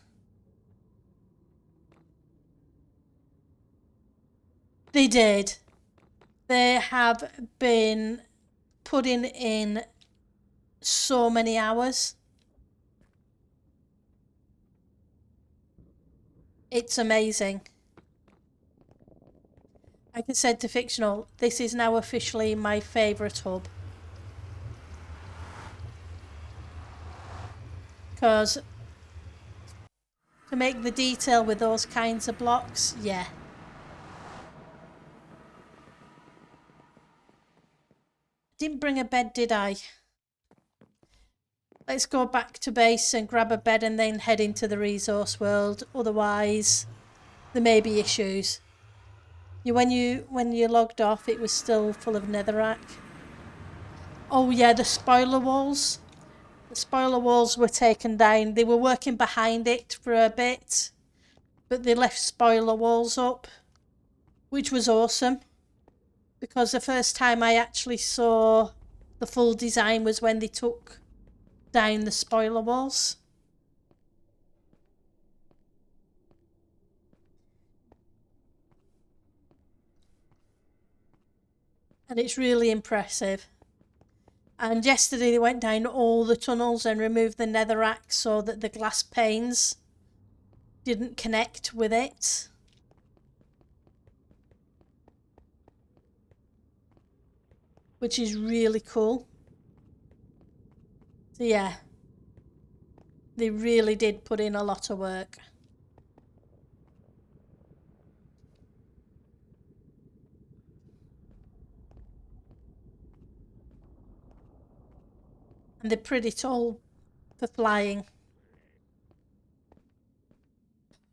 They did. They have been putting in so many hours. It's amazing. Like I said to Fictional, this is now officially my favourite hub. Because to make the detail with those kinds of blocks, yeah. Didn't bring a bed, did I? Let's go back to base and grab a bed and then head into the resource world. Otherwise, there may be issues. When you logged off, it was still full of netherrack. Oh yeah, the spoiler walls. The spoiler walls were taken down. They were working behind it for a bit, but they left spoiler walls up, which was awesome. Because the first time I actually saw the full design was when they took down the spoiler walls. And it's really impressive. And yesterday they went down all the tunnels and removed the netherrack so that the glass panes didn't connect with it. Which is really cool. So yeah, they really did put in a lot of work. And they're pretty tall for flying.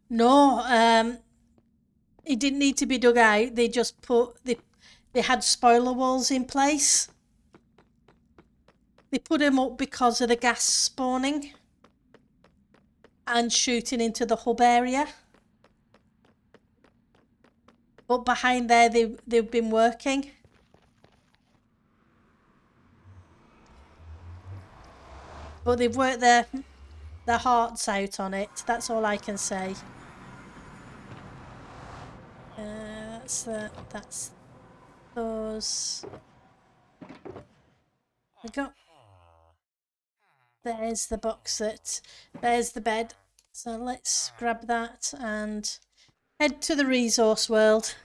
No, it didn't need to be dug out. They just they had spoiler walls in place. They put them up because of the gas spawning and shooting into the hub area. But behind there, they've been working. But they've worked their hearts out on it. That's all I can say. That's those. We got. There's the box there's the bed. So let's grab that and head to the resource world.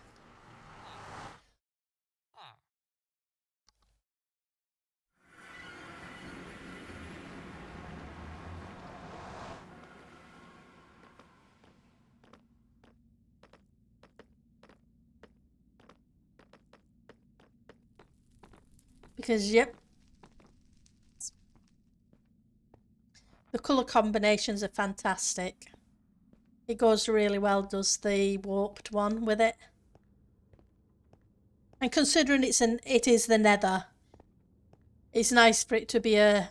Because, yep, the colour combinations are fantastic. It goes really well, does the warped one with it. And considering it is the nether, it's nice for it to be a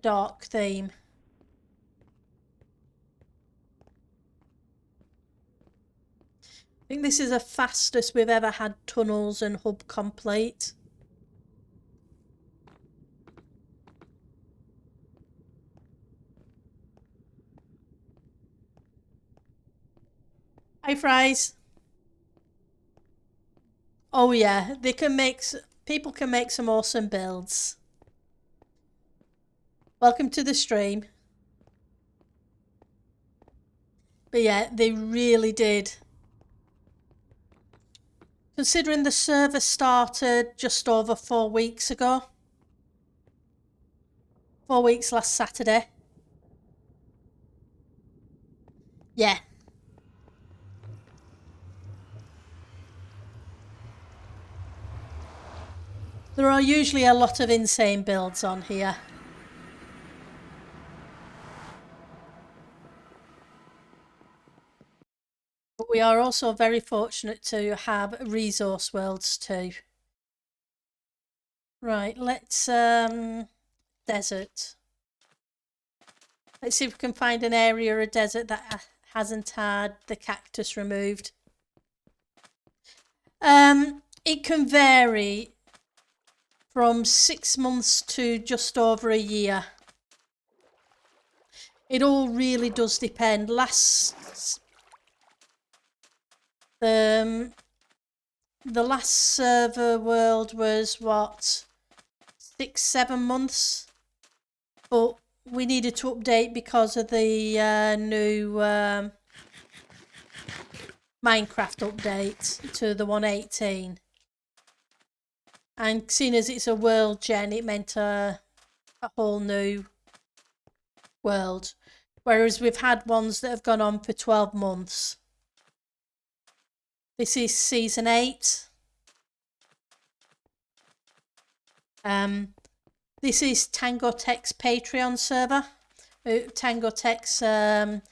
dark theme. I think this is the fastest we've ever had tunnels and hub complete. Hi, Fries. Oh yeah, people can make some awesome builds. Welcome to the stream. But yeah, they really did. Considering the server started just over 4 weeks ago. 4 weeks last Saturday. Yeah. There are usually a lot of insane builds on here. But we are also very fortunate to have resource worlds too. Right, let's desert. Let's see if we can find an area of desert that hasn't had the cactus removed. It can vary from 6 months to just over a year. It all really does depend. The last server world was what, 6-7 months, but we needed to update because of the new Minecraft update to the 1.18. And seeing as it's a world gen, it meant a whole new world. Whereas we've had ones that have gone on for 12 months. This is season 8. This is Tango Tech's Patreon server. Tango Tech's a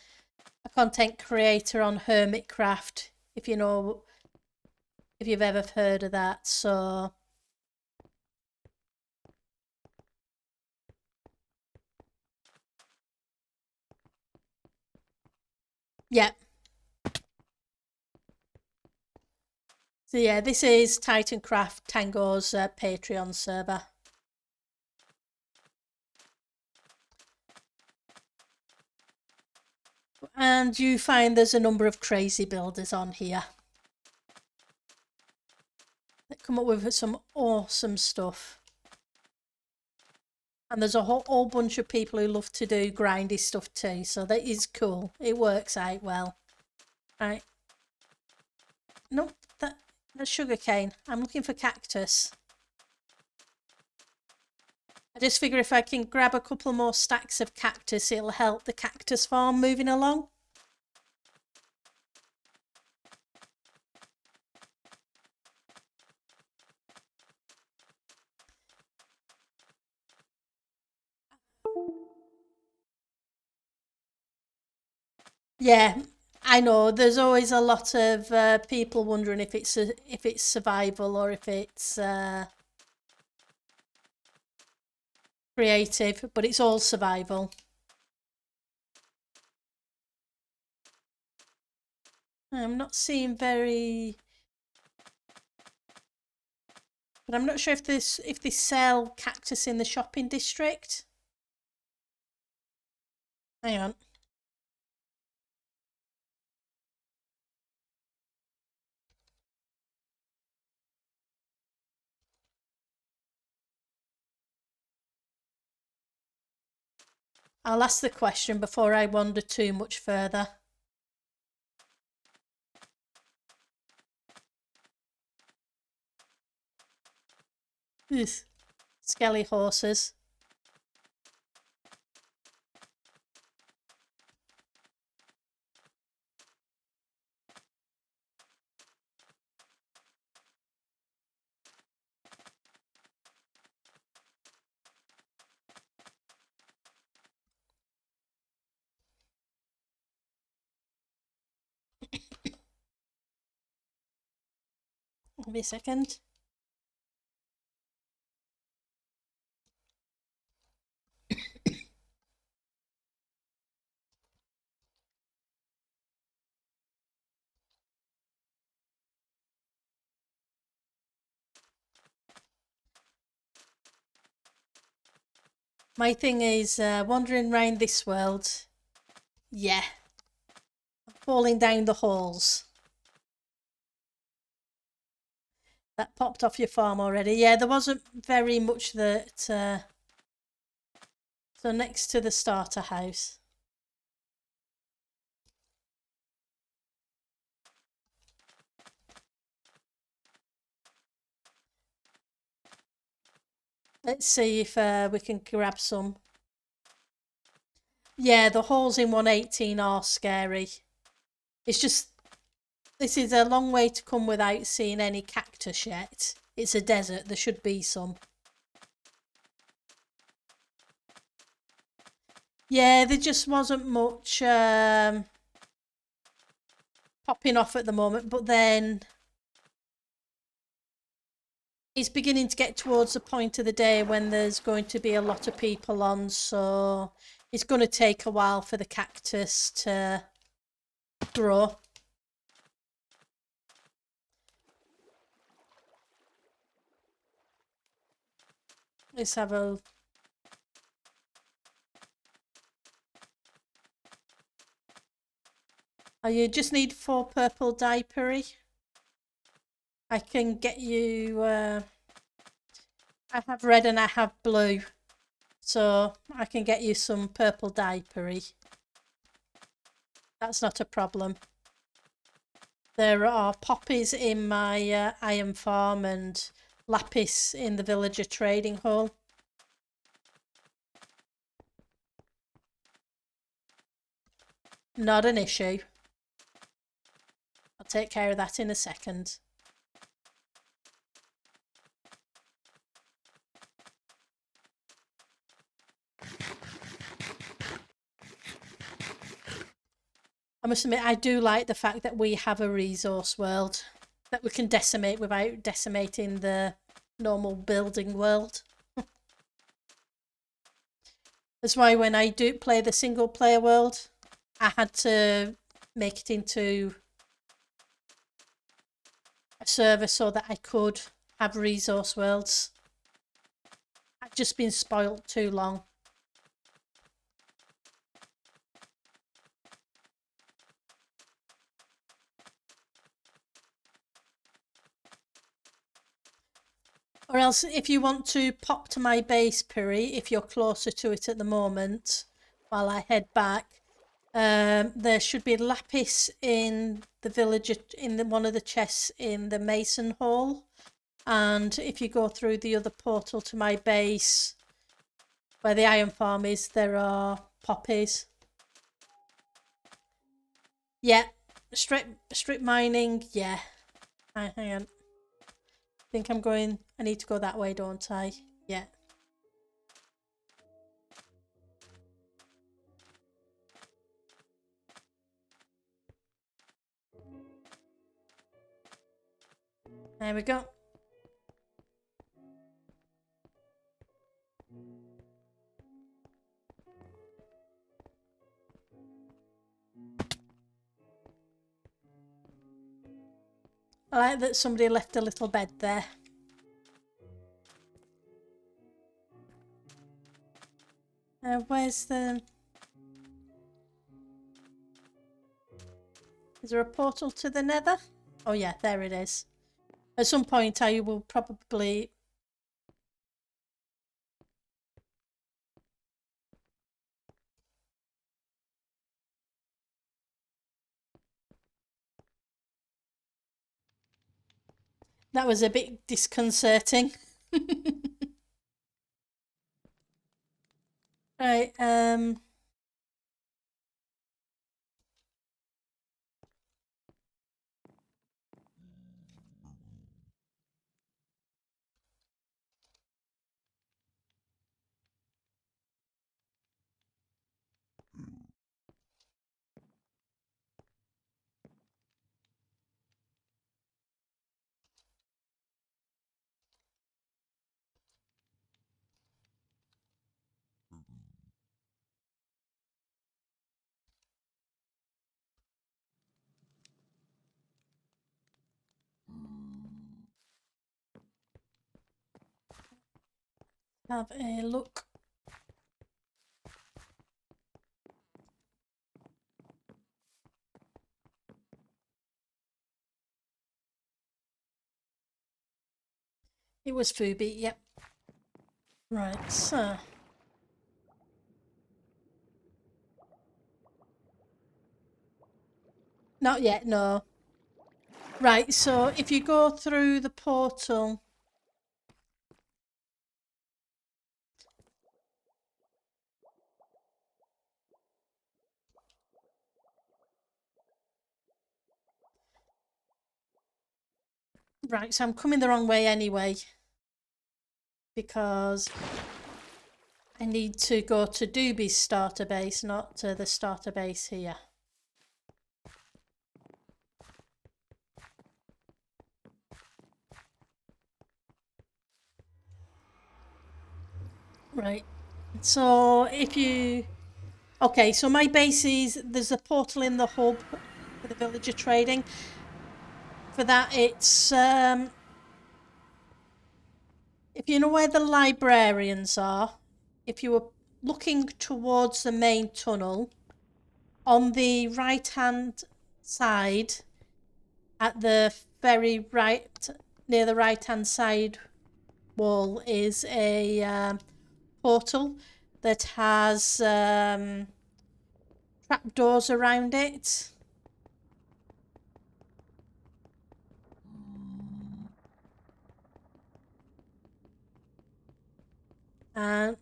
content creator on Hermitcraft, if you've ever heard of that. So yeah. So yeah, this is Titancraft, Tango's Patreon server. And you find there's a number of crazy builders on here that come up with some awesome stuff. And there's a whole bunch of people who love to do grindy stuff too, so that is cool. It works out well. Right. Nope, that's sugarcane. I'm looking for cactus. I just figure if I can grab a couple more stacks of cactus, it'll help the cactus farm moving along. Yeah, I know. There's always a lot of people wondering if it's survival or if it's creative, but it's all survival. I'm not seeing very, but I'm not sure if they sell cactus in the shopping district. Hang on. I'll ask the question before I wander too much further. Ugh. Skelly horses. Give me a second. My thing is wandering around this world. Yeah. Falling down the halls. That popped off your farm already. Yeah, there wasn't very much that... so next to the starter house. Let's see if we can grab some. Yeah, the halls in 1.18 are scary. It's just... This is a long way to come without seeing any cactus yet. It's a desert. There should be some. Yeah, there just wasn't much popping off at the moment, but then it's beginning to get towards the point of the day when there's going to be a lot of people on, so it's going to take a while for the cactus to grow. Let's have a... Oh, you just need 4 purple dye. I can get you... I have red and I have blue. So I can get you some purple dye. That's not a problem. There are poppies in my iron farm and lapis in the villager trading hall. Not an issue. I'll take care of that in a second. I must admit, I do like the fact that we have a resource world that we can decimate without decimating the normal building world. That's why when I do play the single player world, I had to make it into a server so that I could have resource worlds. I've just been spoilt too long. Or else, if you want to pop to my base, Piri, if you're closer to it at the moment, while I head back, there should be lapis in the village, in one of the chests in the Mason Hall. And if you go through the other portal to my base, where the iron farm is, there are poppies. Yeah, strip mining, yeah. Hang on. I think I need to go that way, don't I? Yeah. There we go. I like that somebody left a little bed there. Where's the... Is there a portal to the nether? Oh yeah, there it is. At some point I will probably... That was a bit disconcerting. Right, have a look. It was Fubi, yep. Right, so... Not yet, no. Right, so if you go through the portal... Right, so I'm coming the wrong way anyway. Because I need to go to Doobie's starter base, not to the starter base here. Right, so if you... Okay, so my base is... There's a portal in the hub for the villager trading. For that, it's... if you know where the librarians are, if you were looking towards the main tunnel, on the right-hand side, at the very right, near the right-hand side wall, is a portal that has trapdoors around it. And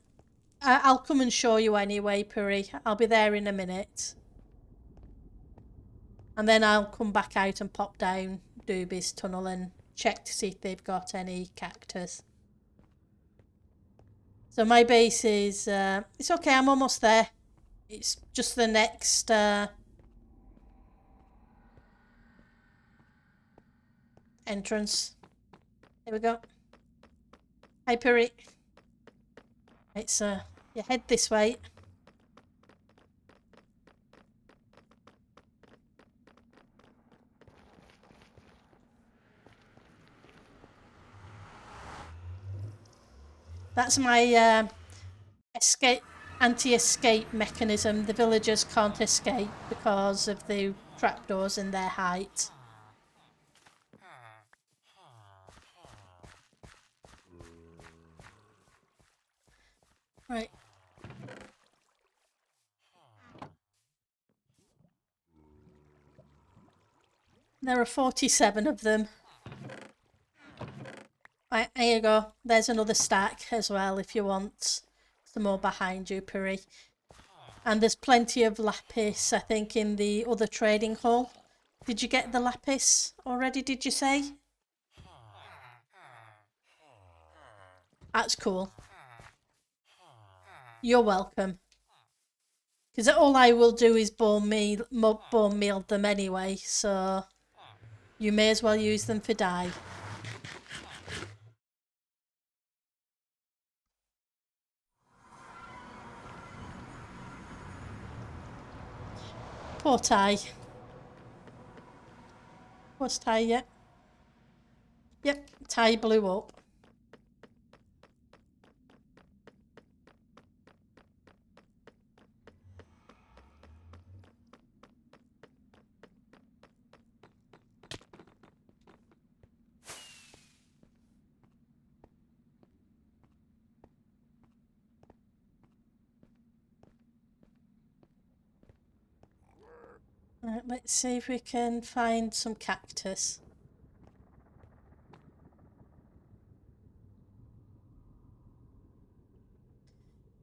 I'll come and show you anyway, Puri. I'll be there in a minute. And then I'll come back out and pop down Doobie's tunnel and check to see if they've got any cactus. So my base is, it's okay, I'm almost there. It's just the next entrance. There we go. Hi, Puri. It's, you head this way. That's my anti-escape mechanism. The villagers can't escape because of the trapdoors and their height. Right. There are 47 of them. Right, here you go. There's another stack as well if you want some more behind you, Puri. And there's plenty of lapis, I think, in the other trading hall. Did you get the lapis already, did you say? That's cool. You're welcome. Because all I will do is bone meal them anyway, so you may as well use them for dye. Poor Ty. What's Ty yet? Yep, Ty blew up. Right, let's see if we can find some cactus.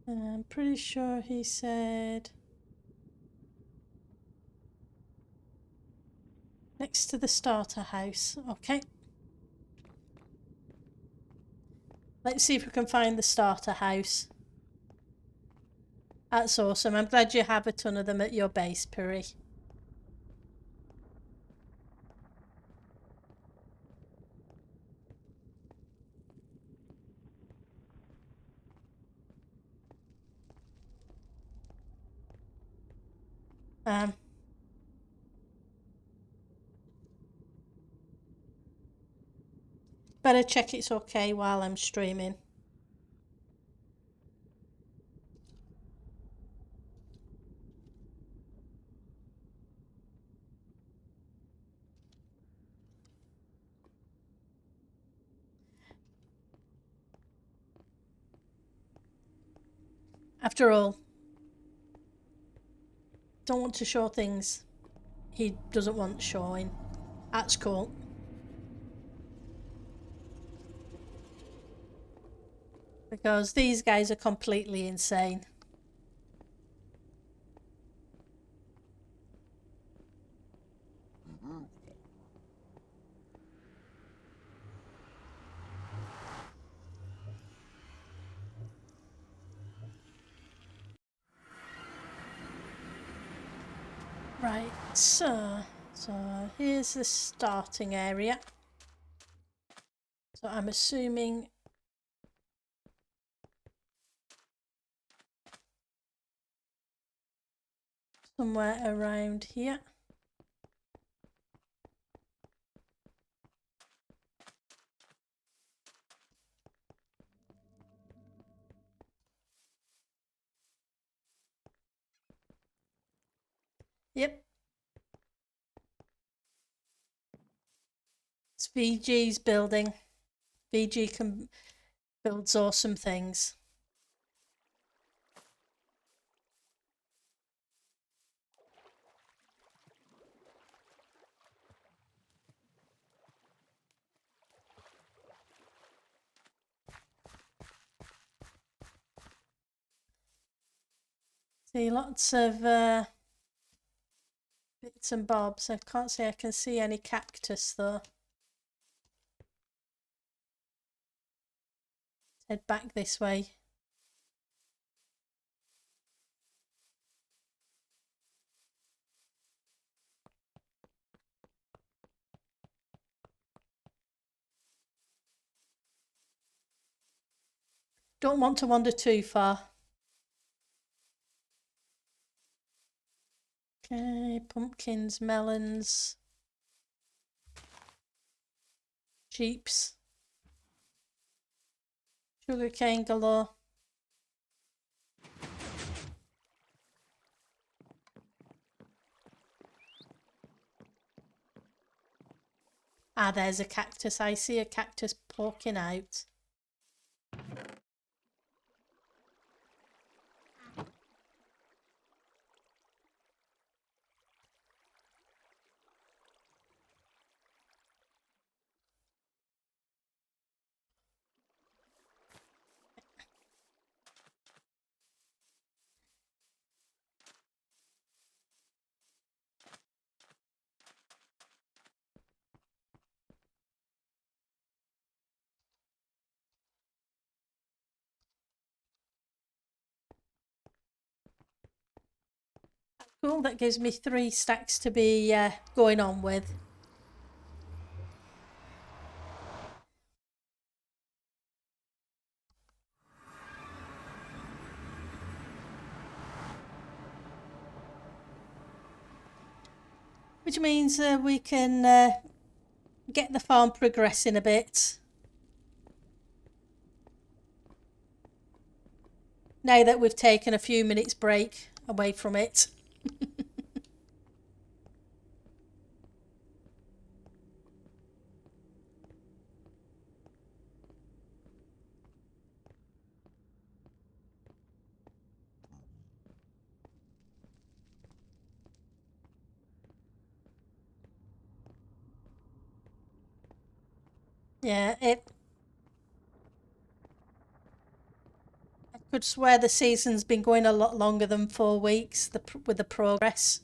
I'm pretty sure he said next to the starter house. Okay. Let's see if we can find the starter house. That's awesome. I'm glad you have a ton of them at your base, Puri. Better check it's okay while I'm streaming. After all, don't want to show things he doesn't want showing. That's cool. Because these guys are completely insane. Right, so here's the starting area. So I'm assuming somewhere around here. Yep. It's VG's building. VG can builds awesome things. See lots of bits and bobs. I can't say I can see any cactus though. Let's head back this way. Don't want to wander too far. Okay, pumpkins, melons, sheeps, sugarcane galore. Ah, there's a cactus. I see a cactus poking out. Cool, that gives me 3 stacks to be going on with. Which means we can get the farm progressing a bit. Now that we've taken a few minutes break away from it. Yeah, I could swear the season's been going a lot longer than 4 weeks with the progress.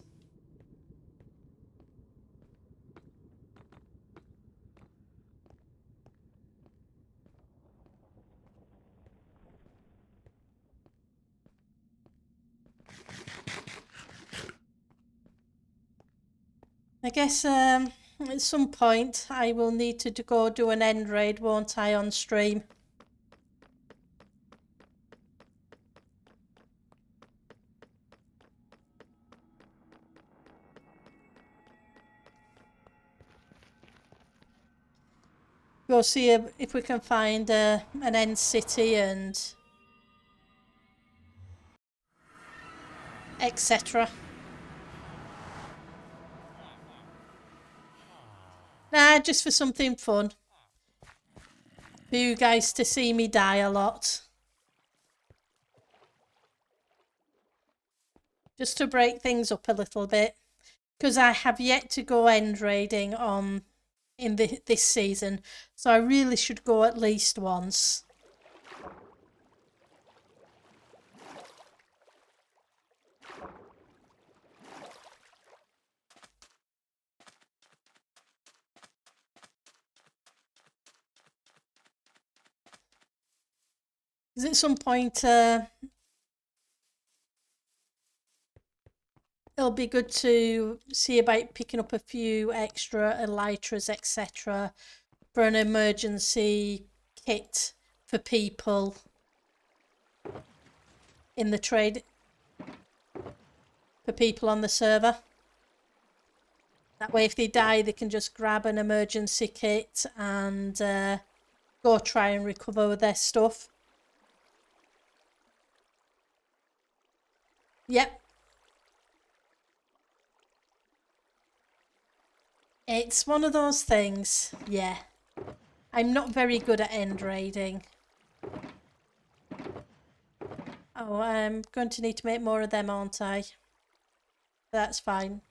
I guess at some point I will need to go do an end raid, won't I, on stream? Go see if we can find an end city and etc. Nah, just for something fun. For you guys to see me die a lot. Just to break things up a little bit. Because I have yet to go end raiding in this season. So I really should go at least once. Because at some point it'll be good to see about picking up a few extra elytras, etc. for an emergency kit for people in the trade, for people on the server. That way if they die they can just grab an emergency kit and go try and recover their stuff. Yep. It's one of those things, yeah. I'm not very good at end raiding. Oh, I'm going to need to make more of them, aren't I? That's fine.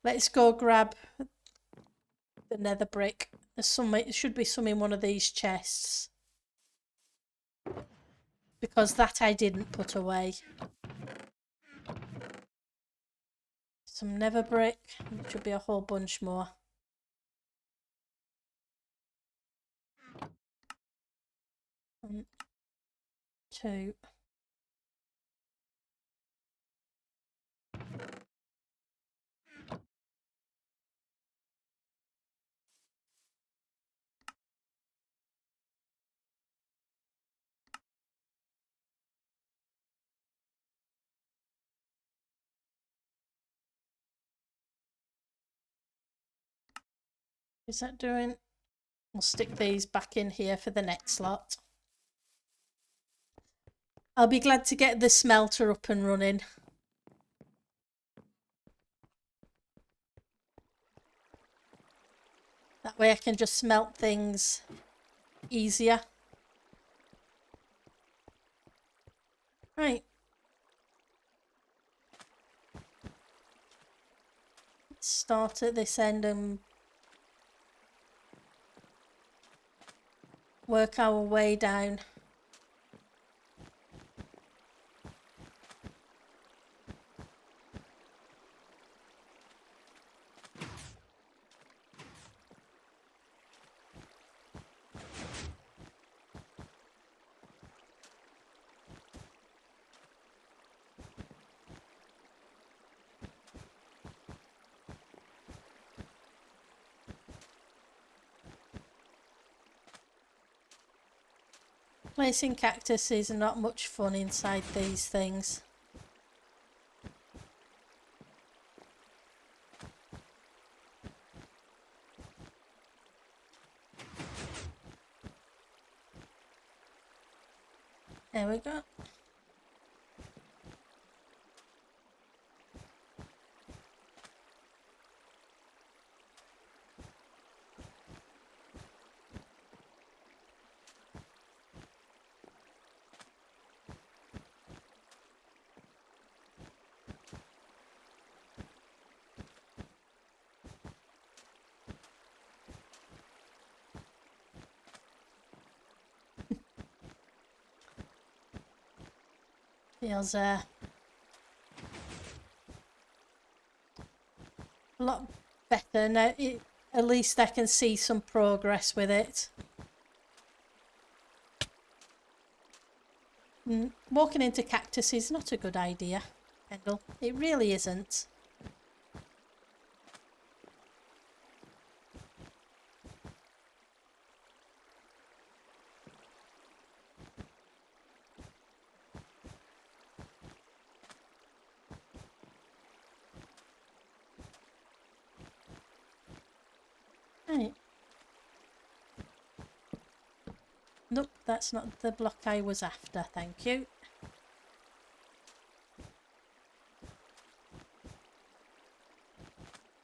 Let's go grab the nether brick. It should be some in one of these chests. Because that I didn't put away. some nether brick. There should be a whole bunch more. One, two. Is that doing? We'll stick these back in here for the next lot. I'll be glad to get the smelter up and running. That way I can just smelt things easier. Right. Let's start at this end and work our way down. Placing cactuses are not much fun inside these things. There we go. Feels a lot better now. At least I can see some progress with it. Walking into cactus is not a good idea, Kendall. It really isn't. Right. Nope, that's not the block I was after, thank you.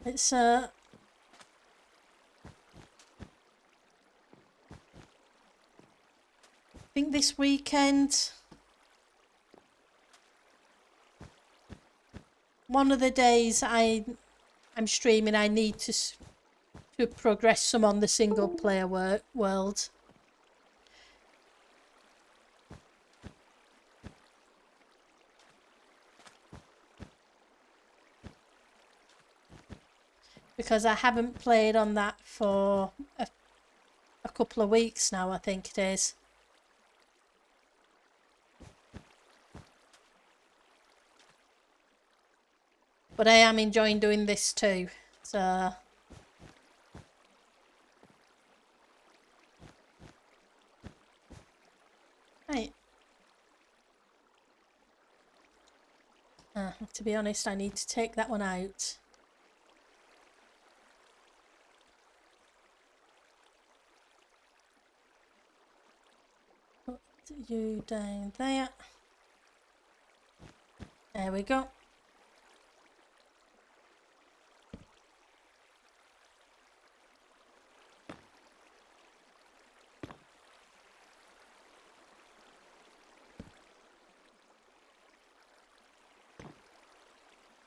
It's I think this weekend, one of the days I'm streaming, I need to progress some on the single player world. Because I haven't played on that for a couple of weeks now, I think it is. But I am enjoying doing this too, so... Right. To be honest, I need to take that one out. Put you down there. There we go.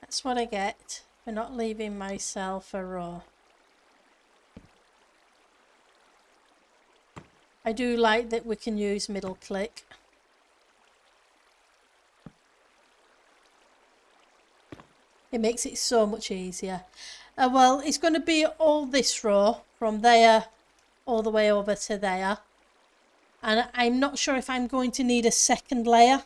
That's what I get for not leaving myself a row. I do like that we can use middle click. It makes it so much easier. Well, it's going to be all this row from there all the way over to there. And I'm not sure if I'm going to need a second layer.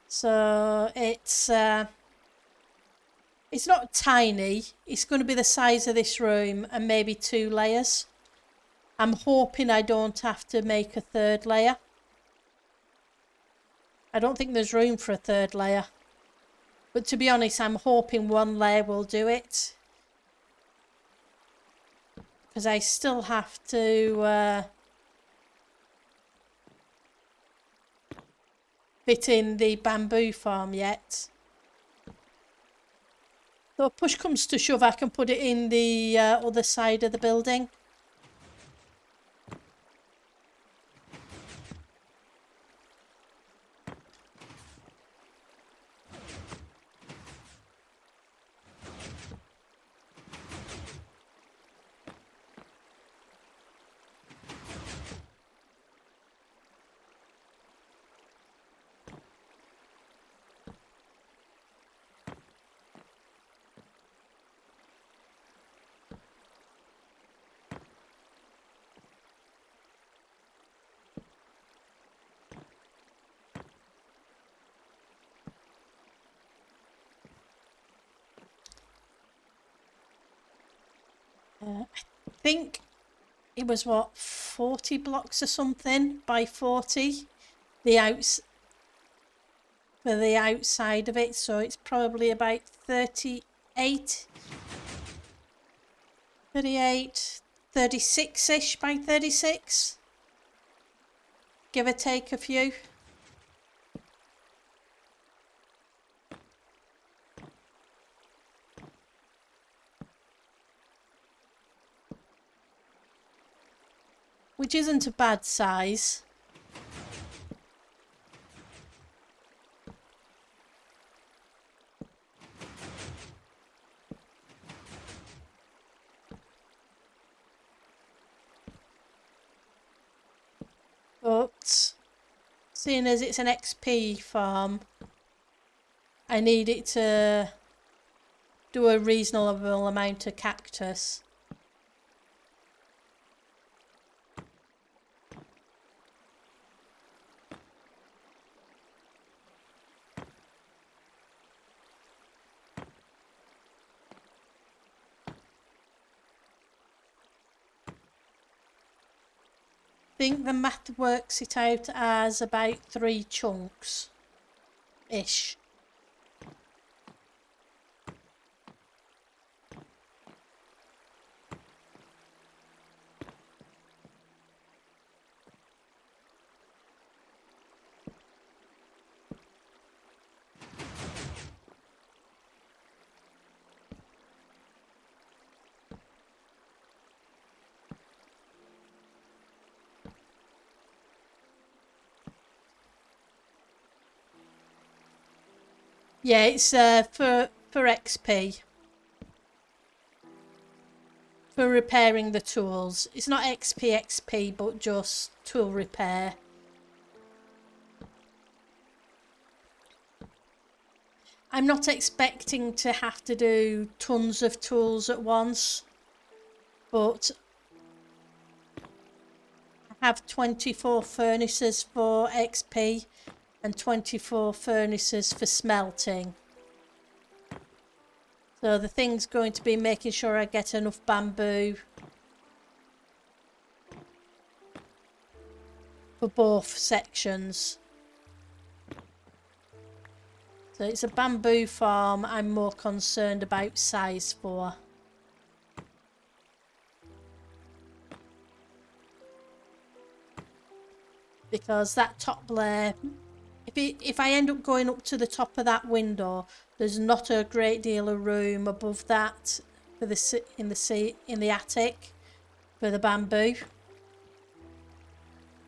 So it's not tiny. It's going to be the size of this room and maybe 2 layers. I'm hoping I don't have to make a third layer. I don't think there's room for a third layer. But to be honest, I'm hoping 1 layer will do it. Because I still have to fit in the bamboo farm yet. So if push comes to shove, I can put it in the other side of the building. I think it was what, 40 blocks or something by 40 for the outside of it, so it's probably about 38 36ish by 36, give or take a few. Which isn't a bad size. But seeing as it's an XP farm, I need it to do a reasonable amount of cactus. I think the math works it out as about 3 chunks-ish. Yeah, it's for XP. For repairing the tools. It's not XP, but just tool repair. I'm not expecting to have to do tons of tools at once, but I have 24 furnaces for XP and 24 furnaces for smelting. So the thing's going to be making sure I get enough bamboo for both sections. So it's a bamboo farm I'm more concerned about size for. Because that top layer, if I end up going up to the top of that window, there's not a great deal of room above that for in the attic for the bamboo.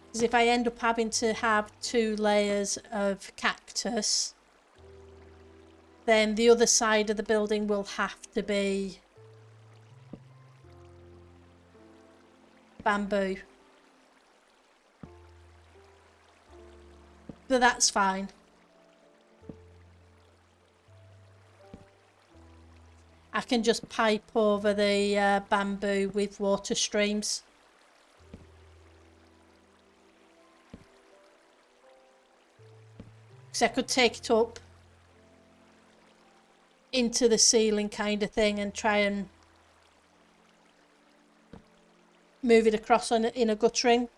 Because if I end up having to have 2 layers of cactus, then the other side of the building will have to be bamboo. But that's fine. can just pipe over the bamboo with water streams. Because I could take it up into the ceiling kind of thing and try and move it across in a guttering.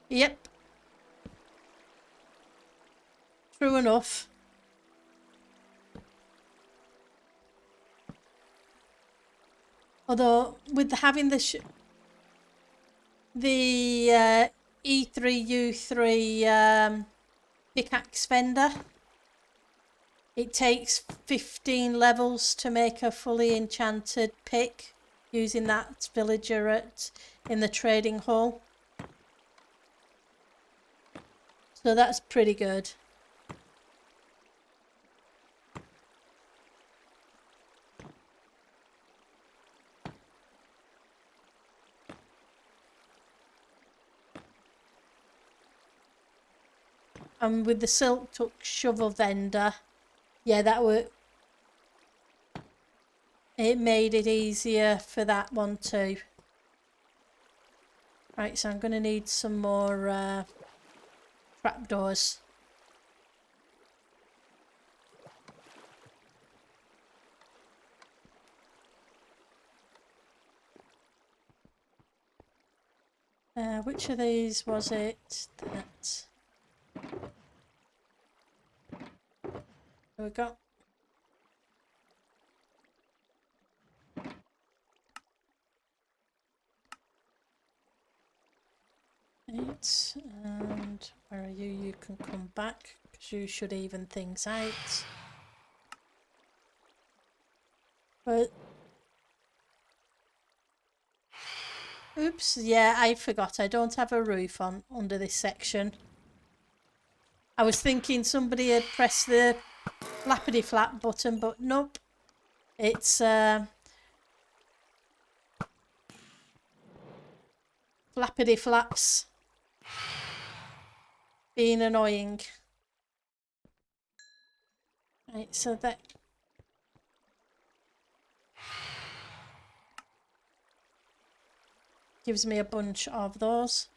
Yep. True enough. Although with having the E3U3 pickaxe fender, it takes 15 levels to make a fully enchanted pick using that villager in the trading hall. So that's pretty good. And with the silk tuck shovel vendor, yeah, it made it easier for that one too. Right, so I'm going to need some more trapdoors. Which of these was it that... There we go. Eight, and where are you? You can come back because you should even things out. But oops, yeah, I forgot. I don't have a roof on under this section. I was thinking somebody had pressed the flappity flap button, but nope. It's flappity flaps being annoying. Right, so that gives me a bunch of those.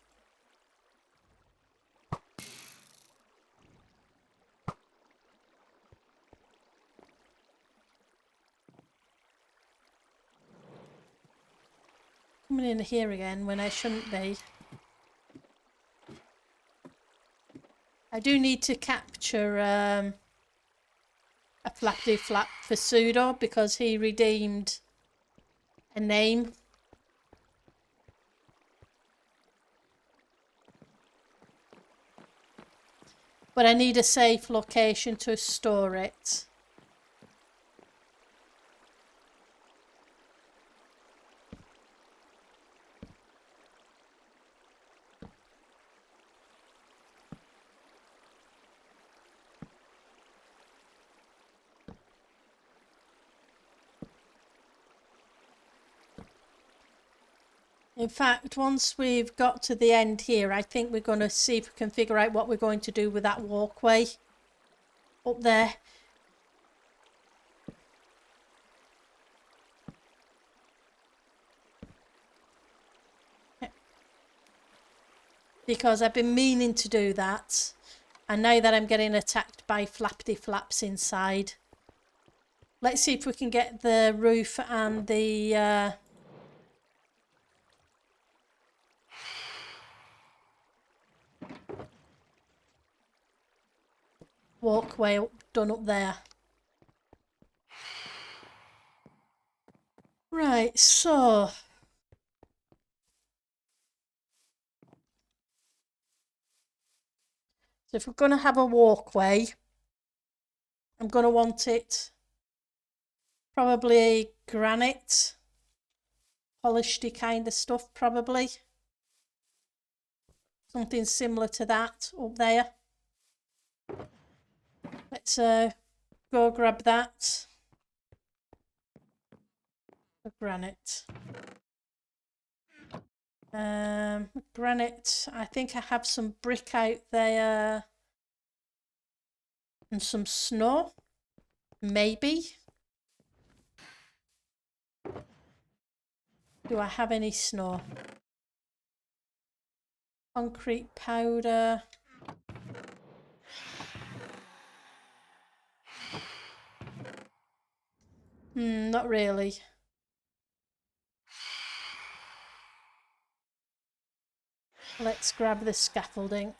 Coming in here again when I shouldn't be. I do need to capture a flappity flap for Pseudo because he redeemed a name. But I need a safe location to store it. In fact, once we've got to the end here, I think we're going to see if we can figure out what we're going to do with that walkway up there. Because I've been meaning to do that. And now that I'm getting attacked by flappity flaps inside. Let's see if we can get the roof and the... walkway done up there. Right, so if we're going to have a walkway, I'm going to want it probably granite, polished kind of stuff, probably. Something similar to that up there. Let's go grab that. The granite. Granite, I think I have some brick out there and some snow. maybe. Do I have any snow? Concrete powder. Not really. Let's grab the scaffolding.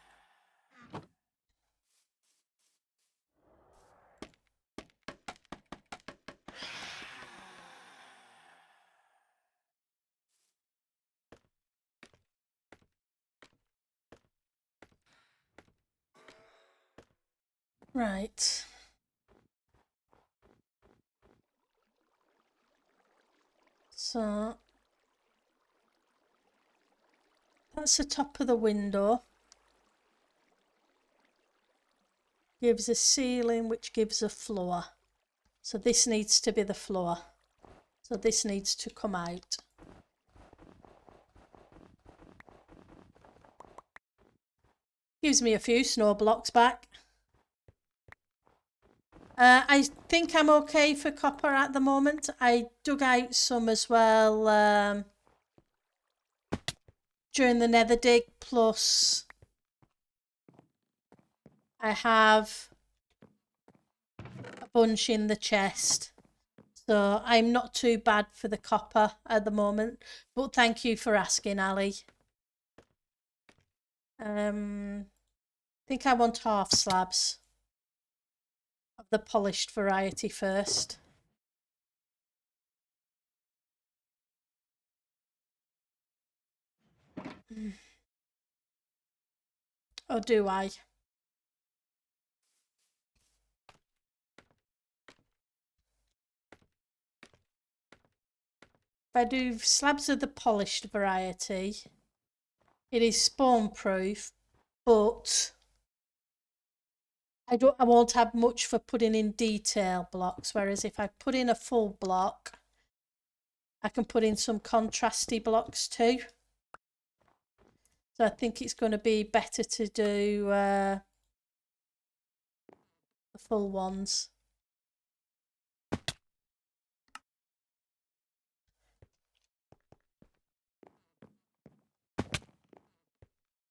Right. So that's the top of the window. Gives a ceiling, which gives a floor. So this needs to be the floor. So this needs to come out. Gives me a few snow blocks back. I think I'm okay for copper at the moment. I dug out some as well during the nether dig, plus I have a bunch in the chest. So I'm not too bad for the copper at the moment. But thank you for asking, Ali. I think I want half slabs of the polished variety first. Or do I? If I do slabs of the polished variety, it is spawn proof, but I won't have much for putting in detail blocks, whereas if I put in a full block, I can put in some contrasty blocks too. So I think it's going to be better to do the full ones.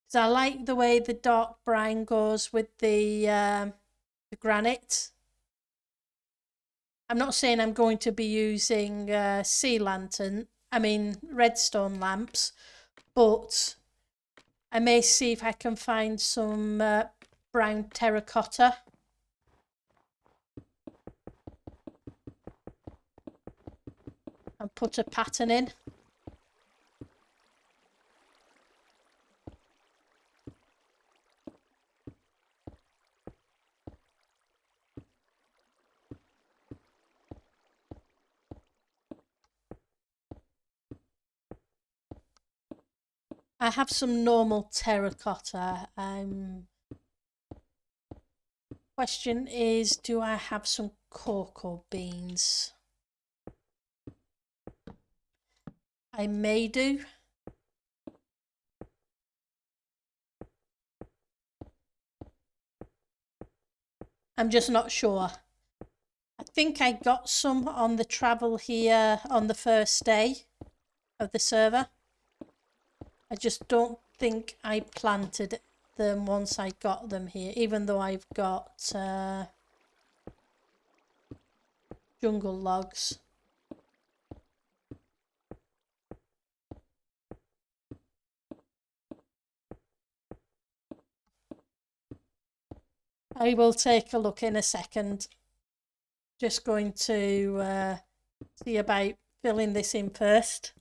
So I like the way the dark brown goes with the granite. I'm not saying I'm going to be using redstone lamps, but I may see if I can find some brown terracotta. And put a pattern in. I have some normal terracotta. Question is, do I have some cocoa beans? I may do. I'm just not sure. I think I got some on the travel here on the first day of the server. I just don't think I planted them once I got them here, even though I've got jungle logs. I will take a look in a second. Just going to see about filling this in first.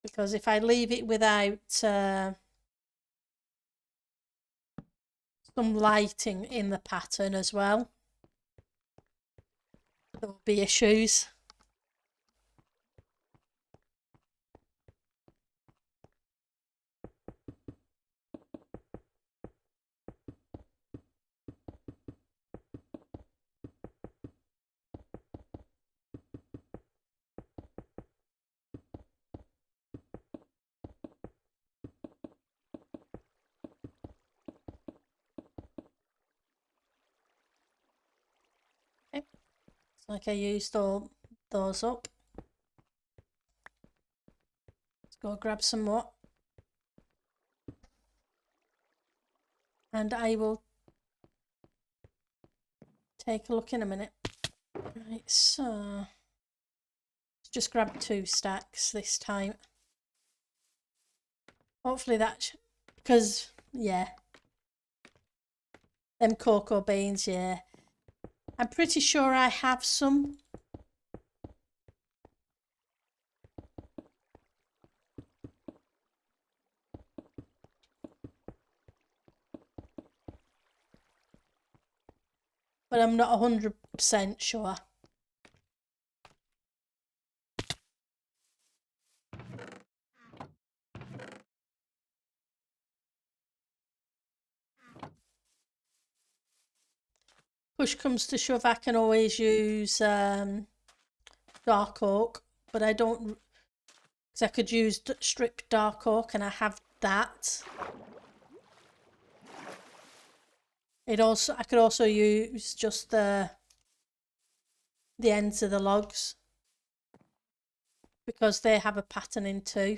Because if I leave it without some lighting in the pattern as well, there will be issues. It's like I used all those up. Let's go grab some more. And I will take a look in a minute. Right, so let's just grab 2 stacks this time. Hopefully that, because yeah, them cocoa beans, yeah. I'm pretty sure I have some. But I'm not 100% sure. Push comes to shove, I can always use dark oak, but I don't, because I could use stripped dark oak and I have that. I could also use just the ends of the logs because they have a patterning too.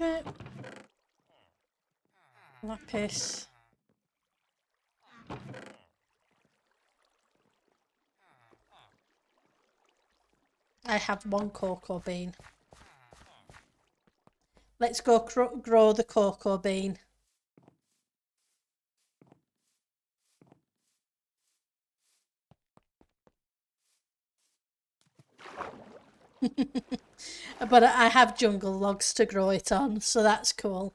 Okay. Lapis. I have 1 cocoa bean. Let's go grow the cocoa bean. But I have jungle logs to grow it on, so that's cool.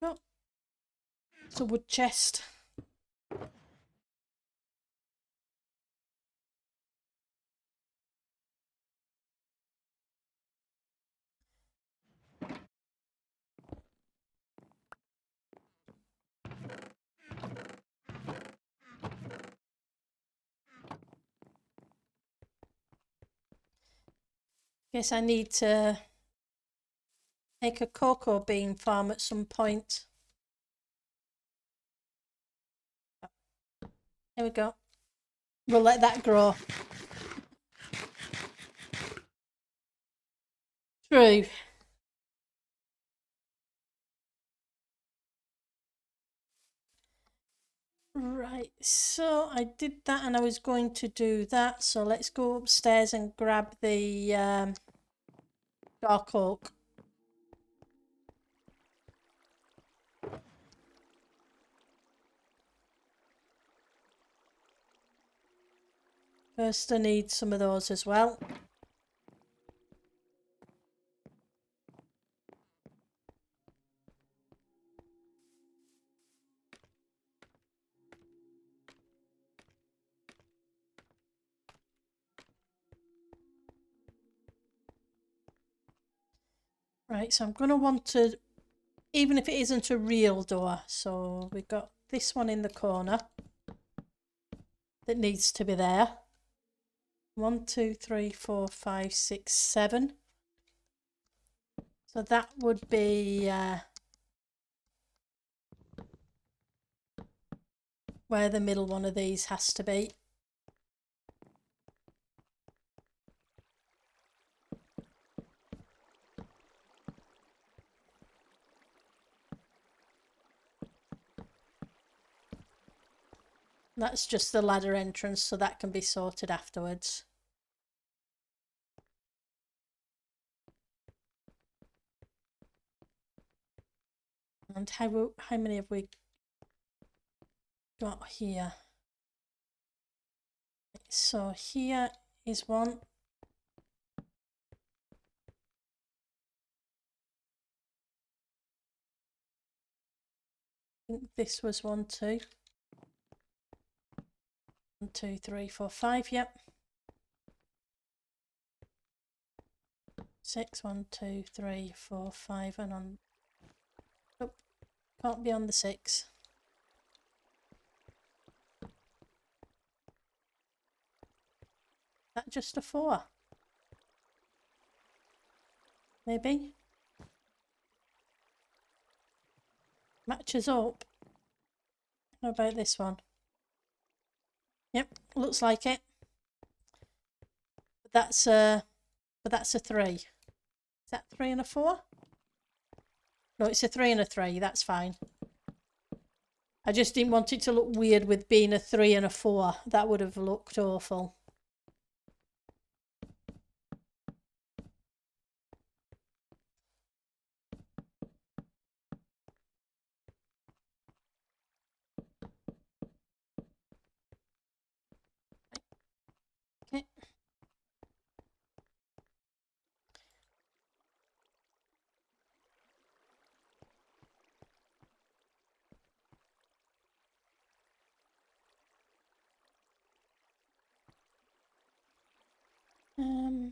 Oh, it's a wood chest. Guess I need to make a cocoa bean farm at some point. Here we go. We'll let that grow. True. Right, so I did that and I was going to do that. So let's go upstairs and grab the dark oak. First I need some of those as well. Right, so I'm going to want to, even if it isn't a real door, so we've got this one in the corner that needs to be there. 1, 2, 3, 4, 5, 6, 7. So that would be where the middle one of these has to be. That's just the ladder entrance, so that can be sorted afterwards. And how many have we got here? So here is 1. I think this was 1, 2. 1, 2, 3, 4, 5, yep. 6, 1, 2, 3, 4, 5, and on. Nope, can't be on the 6. That just a 4? Maybe. Matches up. How about this one? Yep, looks like it. But that's a 3. Is that 3 and a 4? No, it's a 3 and a 3. That's fine. I just didn't want it to look weird with being a 3 and a 4. That would have looked awful. Okay. Um,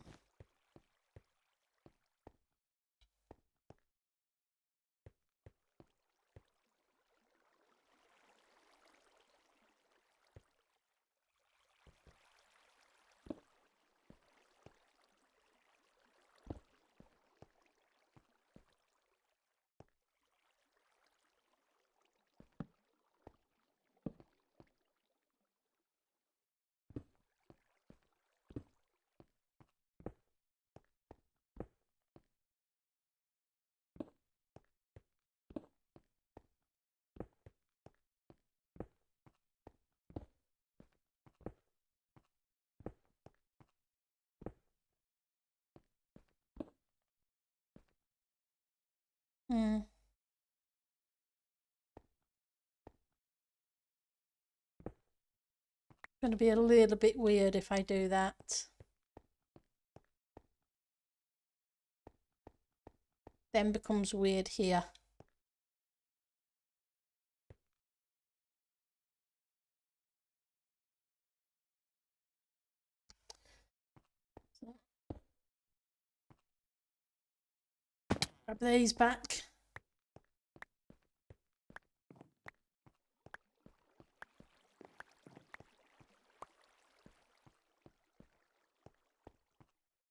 hmm. Going to be a little bit weird if I do that. Then becomes weird here. Grab these back.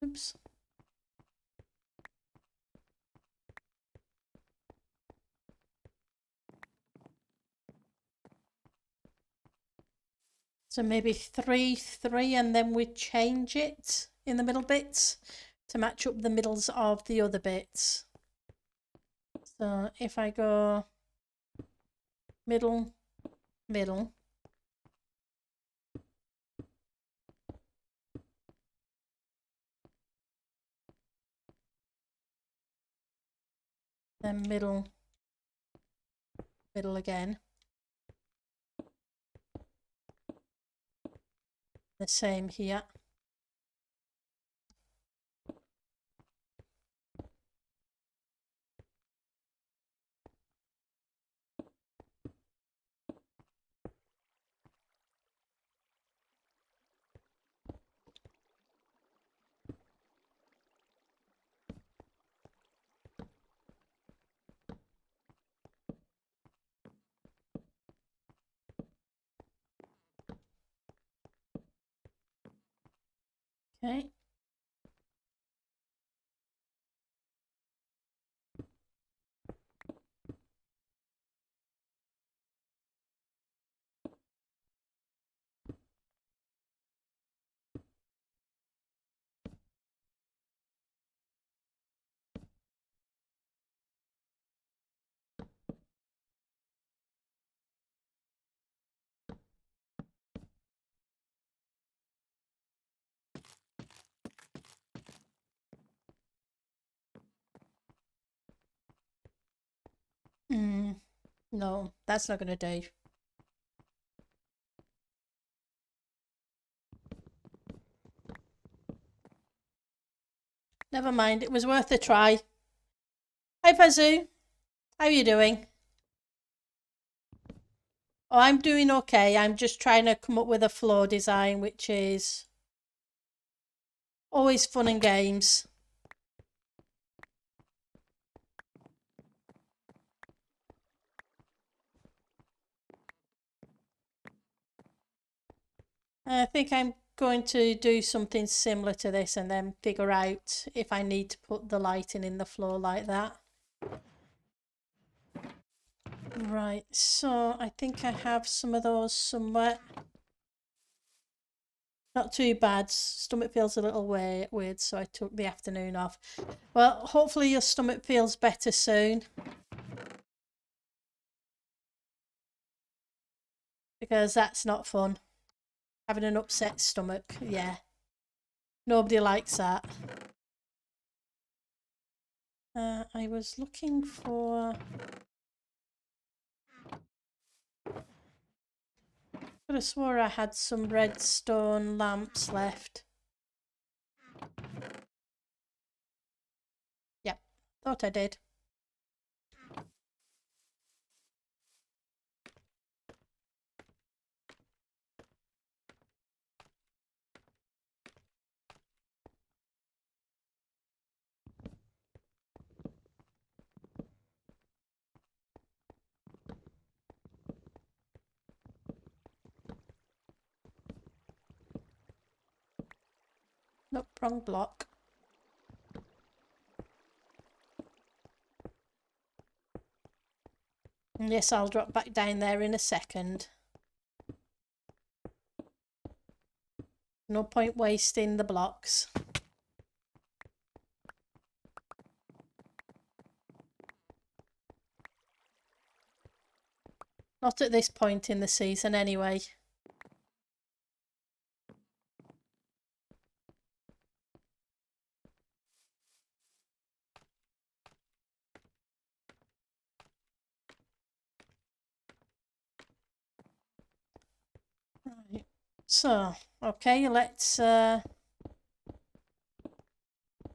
Oops. So maybe 3, 3, and then we change it in the middle bits to match up the middles of the other bits. So if I go middle, middle, then middle, middle again. The same here. Okay. No, that's not going to do. Never mind, it was worth a try. Hi Pazu, how are you doing? Oh, I'm doing okay. I'm just trying to come up with a floor design, which is always fun and games. I think I'm going to do something similar to this and then figure out if I need to put the lighting in the floor like that. Right, so I think I have some of those somewhere. Not too bad. Stomach feels a little weird, so I took the afternoon off. Well, hopefully your stomach feels better soon. Because that's not fun. Having an upset stomach, yeah. Nobody likes that. I was looking for... I could have swore I had some redstone lamps left. Yep, thought I did. Nope, wrong block. And yes, I'll drop back down there in a second. No point wasting the blocks. Not at this point in the season anyway. Right. So, okay, let's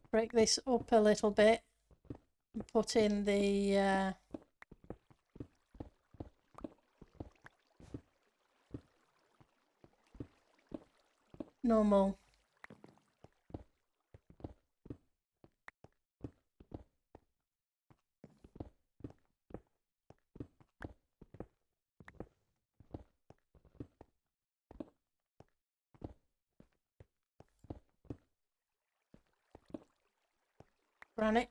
break this up a little bit and put in the normal. Granite.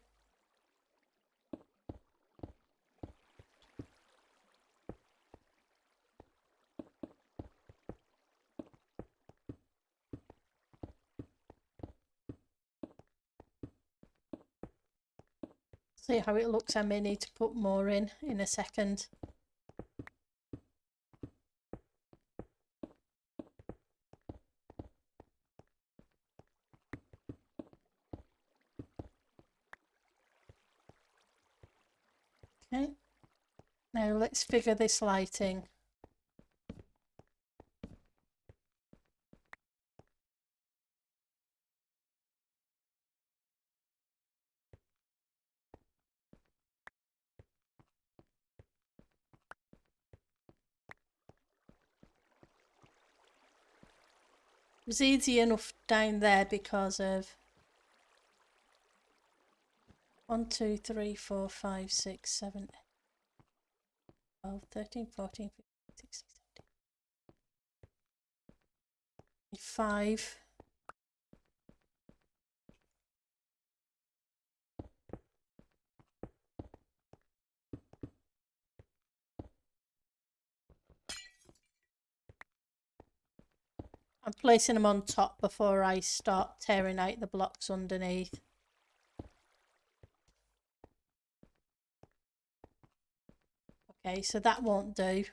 See how it looks. I may need to put more in a second. Okay, now let's figure this lighting. It was easy enough down there because of 1, 2, 3, 4, 5, 6, 7, 12, 13, 14, 15, 16, 17, 5. I'm placing them on top before I start tearing out the blocks underneath. Okay, so that won't do.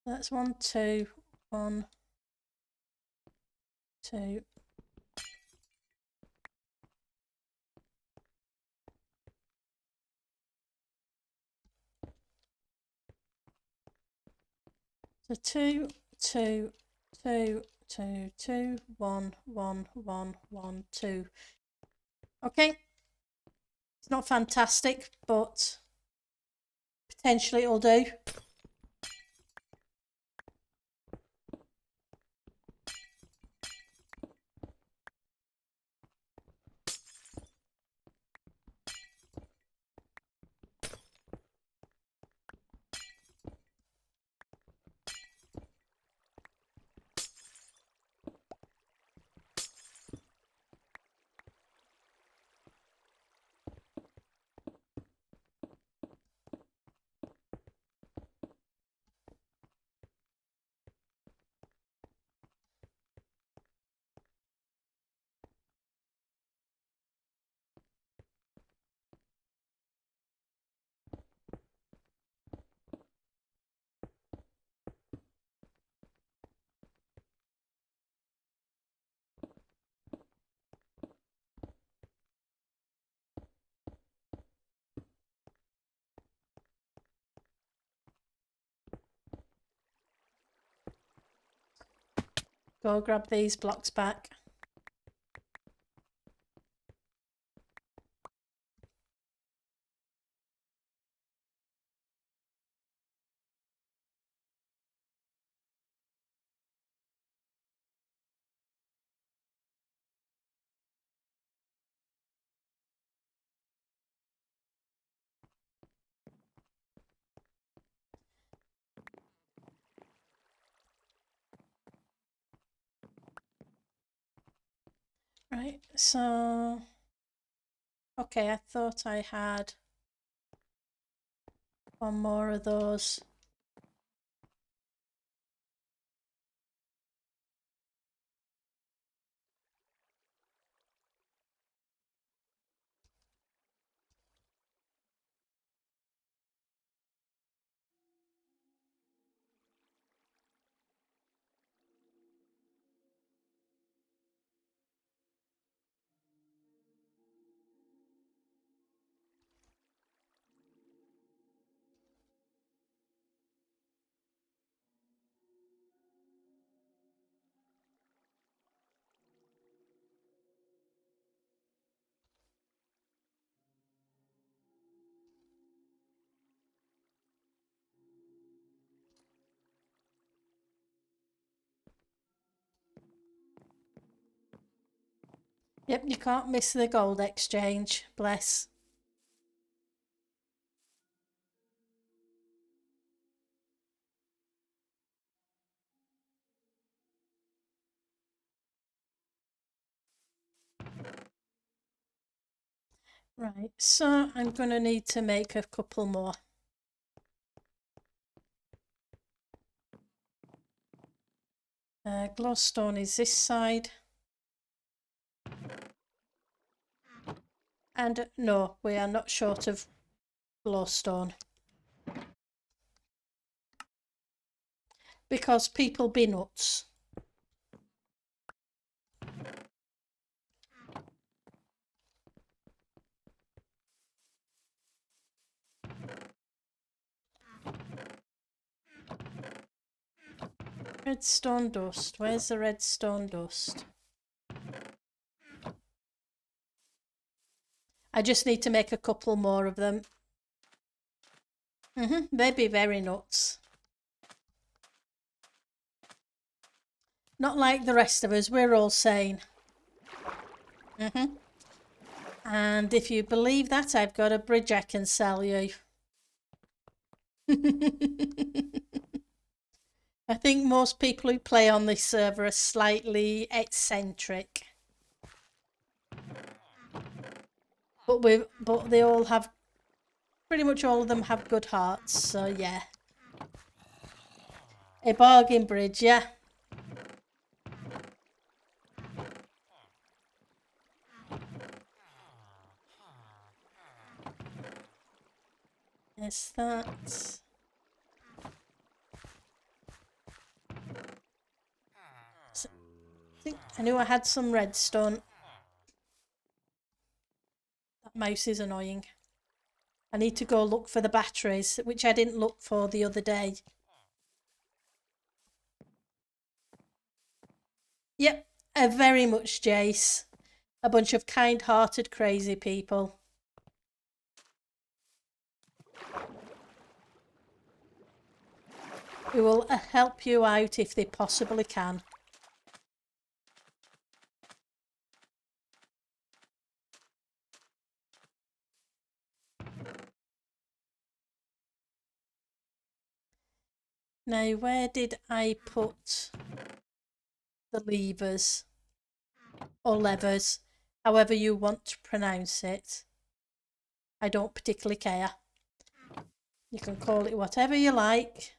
That's 1, 2, 1, 2. So 2, 2, 2, 2, 2, 1, 1, 1, 1, 2. Okay. It's not fantastic, but potentially it'll do. Go grab these blocks back. Right, so okay, I thought I had one more of those. Yep, you can't miss the gold exchange. Bless. Right, so I'm going to need to make a couple more. Glowstone is this side. And no, we are not short of glowstone. Because people be nuts. Redstone dust. Where's the redstone dust? I just need to make a couple more of them. They'd be very nuts. Not like the rest of us, we're all sane. And if you believe that, I've got a bridge I can sell you. I think most people who play on this server are slightly eccentric. But they all have, pretty much all of them have good hearts, so yeah. A bargain bridge, yeah. Yes, that. I knew I had some redstone. That mouse is annoying. I need to go look for the batteries, which I didn't look for the other day. Yep, very much, Jace. A bunch of kind-hearted, crazy people. Who will help you out if they possibly can. Now, where did I put the levers? Or levers, however you want to pronounce it. I don't particularly care. You can call it whatever you like.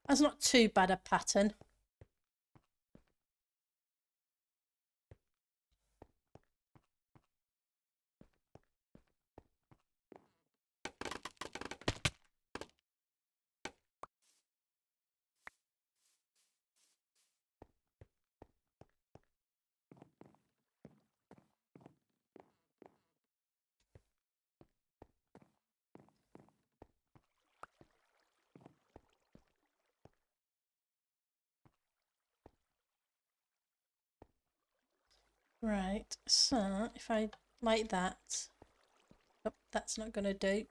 That's not too bad a pattern. Right, so if I like that, oh, that's not going to do.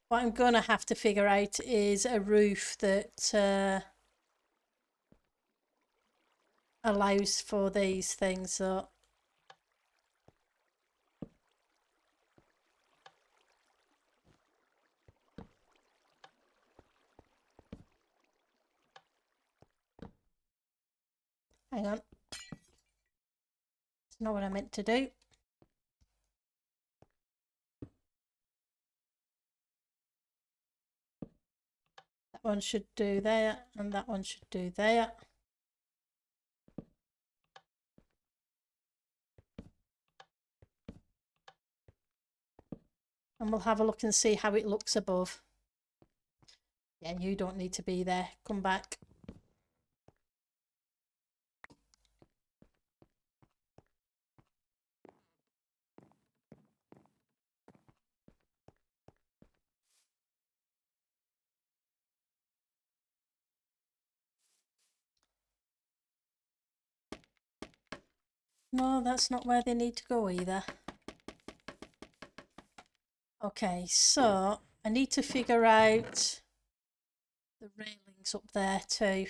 What I'm going to have to figure out is a roof that allows for these things. So hang on. It's not what I meant to do. That one should do there, and that one should do there. And we'll have a look and see how it looks above. Yeah, you don't need to be there. Come back. No, that's not where they need to go either. Okay, so I need to figure out the railings up there too.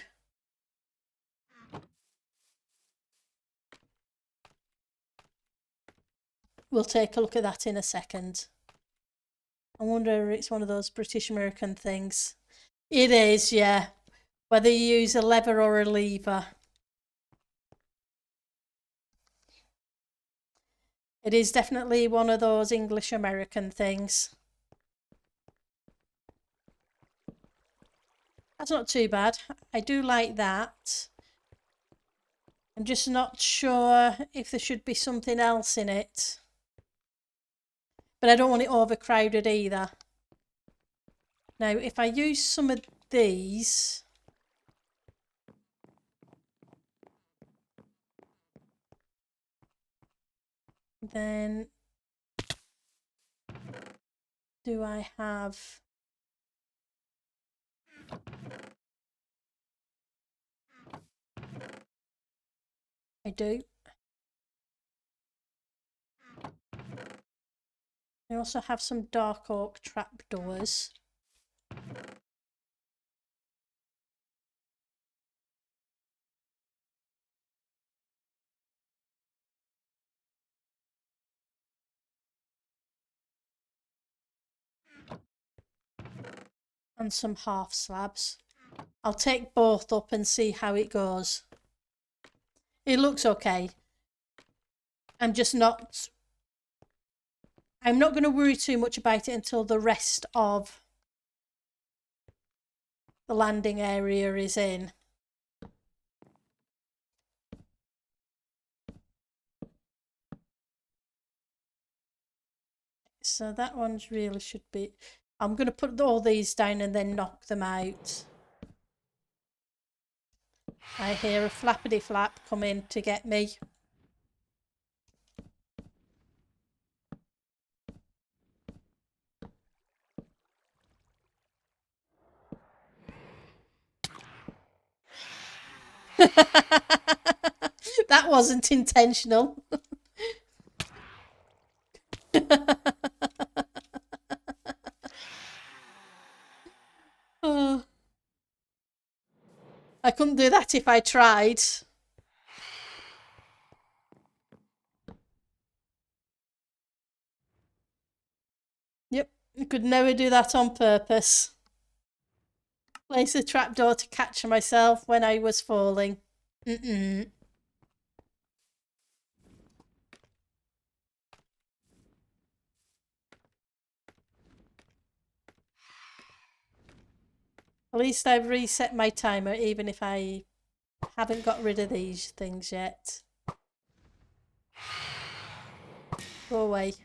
We'll take a look at that in a second. I wonder if it's one of those British American things. It is, yeah. Whether you use a lever or a lever. It is definitely one of those English American things. That's not too bad. I do like that. I'm just not sure if there should be something else in it. But I don't want it overcrowded either. Now, if I use some of these, then do I have... I do. I also have some dark oak trapdoors. And some half slabs. I'll take both up and see how it goes. It looks okay. I'm not going to worry too much about it until the rest of the landing area is in. so that one's really should be... I'm going to put all these down and then knock them out. I hear a flappity flap come in to get me. That wasn't intentional. Oh. I couldn't do that if I tried. Yep, I could never do that on purpose. Place a trapdoor to catch myself when I was falling. Mm-mm. At least I've reset my timer, even if I haven't got rid of these things yet. Go away.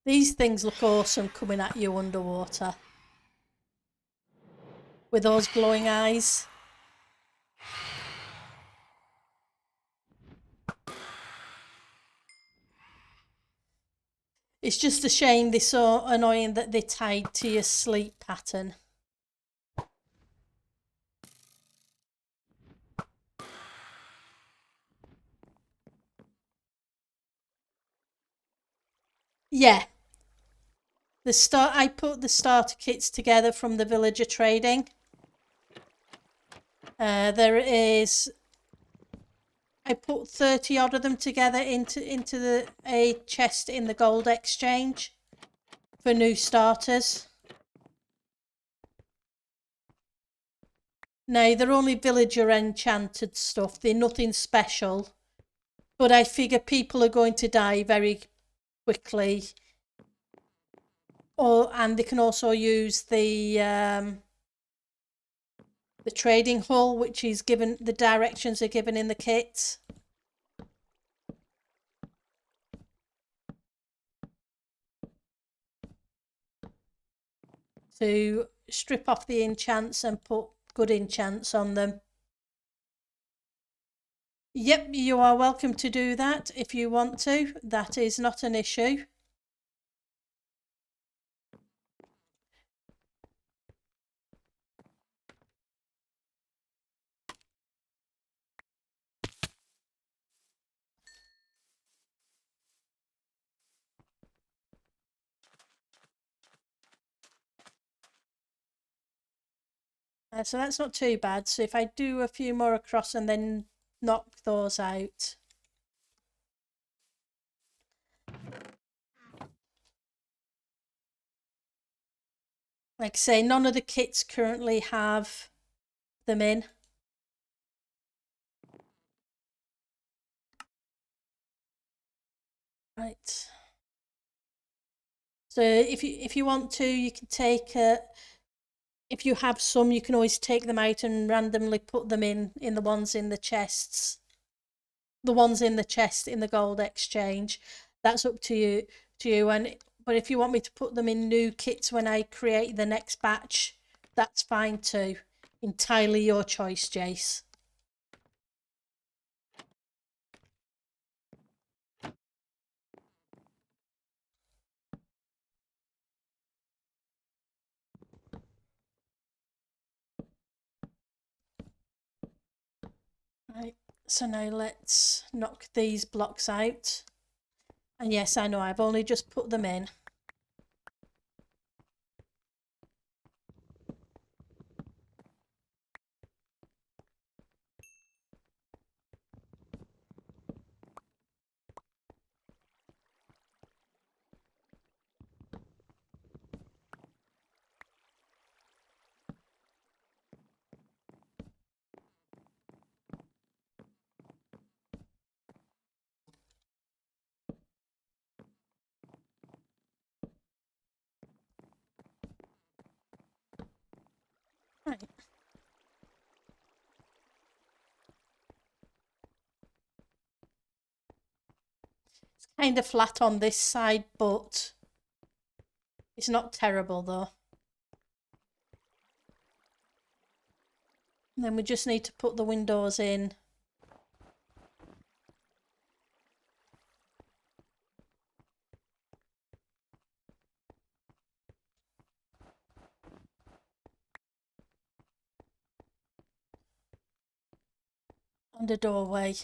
These things look awesome coming at you underwater. With those glowing eyes. It's just a shame they're so annoying that they're tied to your sleep pattern. Yeah. I put the starter kits together from the villager trading. There is... I put 30 odd of them together into a chest in the gold exchange for new starters. Now, they're only villager enchanted stuff. They're nothing special. But I figure people are going to die very quickly. And they can also use the trading hull, which is given... The directions are given in the kit. To strip off the enchants and put good enchants on them. Yep, you are welcome to do that if you want to. That is not an issue. So that's not too bad. So if I do a few more across and then knock those out. Like I say, none of the kits currently have them in. Right. So if you want to, you can take if you have some, you can always take them out and randomly put them in the ones in the chests. The ones in the chest in the gold exchange. That's up to you. But if you want me to put them in new kits when I create the next batch, that's fine too. Entirely your choice, Jace. Right, so now let's knock these blocks out. And yes, I know, I've only just put them in. kind of flat on this side, but it's not terrible though. And then we just need to put the windows in. And a doorway.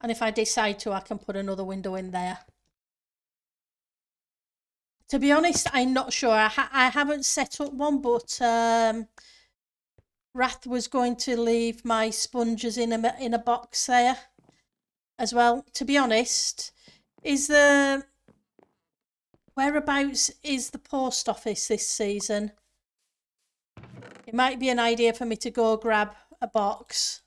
And if I decide to, I can put another window in there. To be honest, I'm not sure. I haven't set up one, but Wrath was going to leave my sponges in a box there as well. To be honest, whereabouts is the post office this season? It might be an idea for me to go grab a box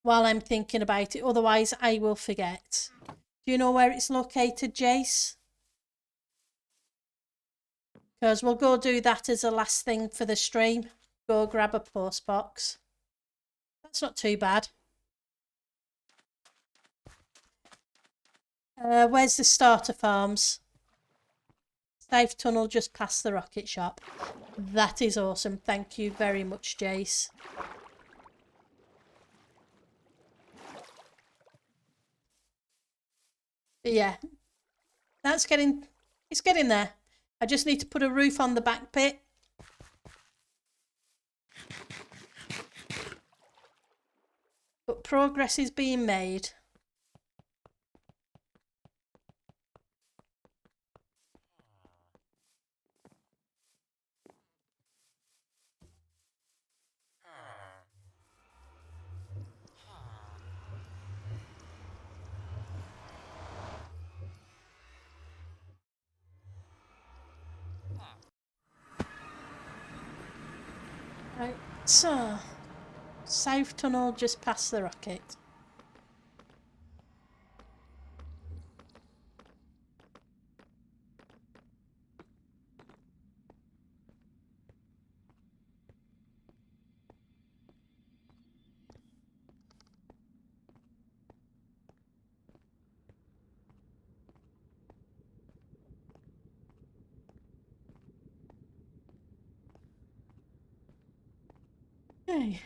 while I'm thinking about it. Otherwise, I will forget. Do you know where it's located, Jace? Because we'll go do that as the last thing for the stream. Go grab a post box. That's not too bad. Where's the starter farms? South tunnel just past the rocket shop. That is awesome. Thank you very much, Jace. But yeah, it's getting there. I just need to put a roof on the back pit. But progress is being made. Right, so South tunnel just past the rocket. Okay.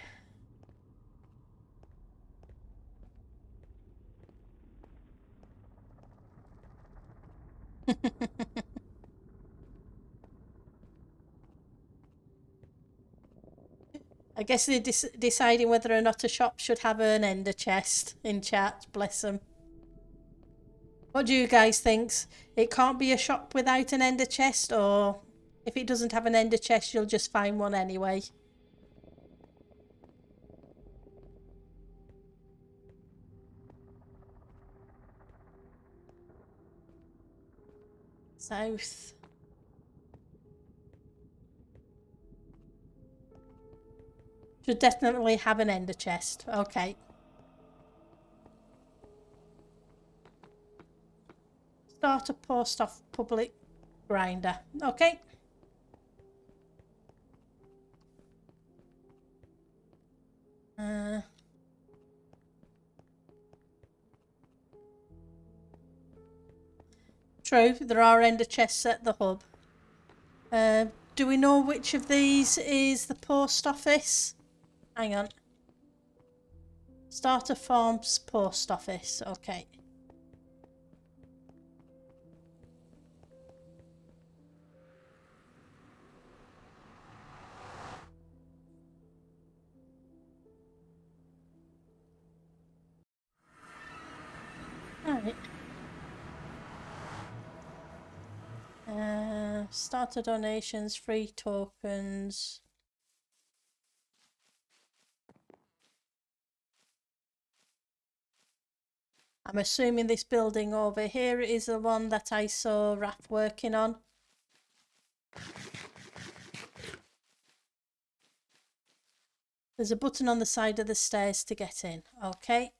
I guess they're deciding whether or not a shop should have an ender chest in chat. Bless them. What do you guys think? It can't be a shop without an ender chest, or if it doesn't have an ender chest, you'll just find one anyway. South. Should definitely have an ender chest. Okay. Start a post off public grinder. Okay. True, there are ender chests at the hub. Do we know which of these is the post office? Hang on. Starter Farms post office. Okay. Alright. Starter donations, free tokens. I'm assuming this building over here is the one that I saw Raph working on. There's a button on the side of the stairs to get in. Okay.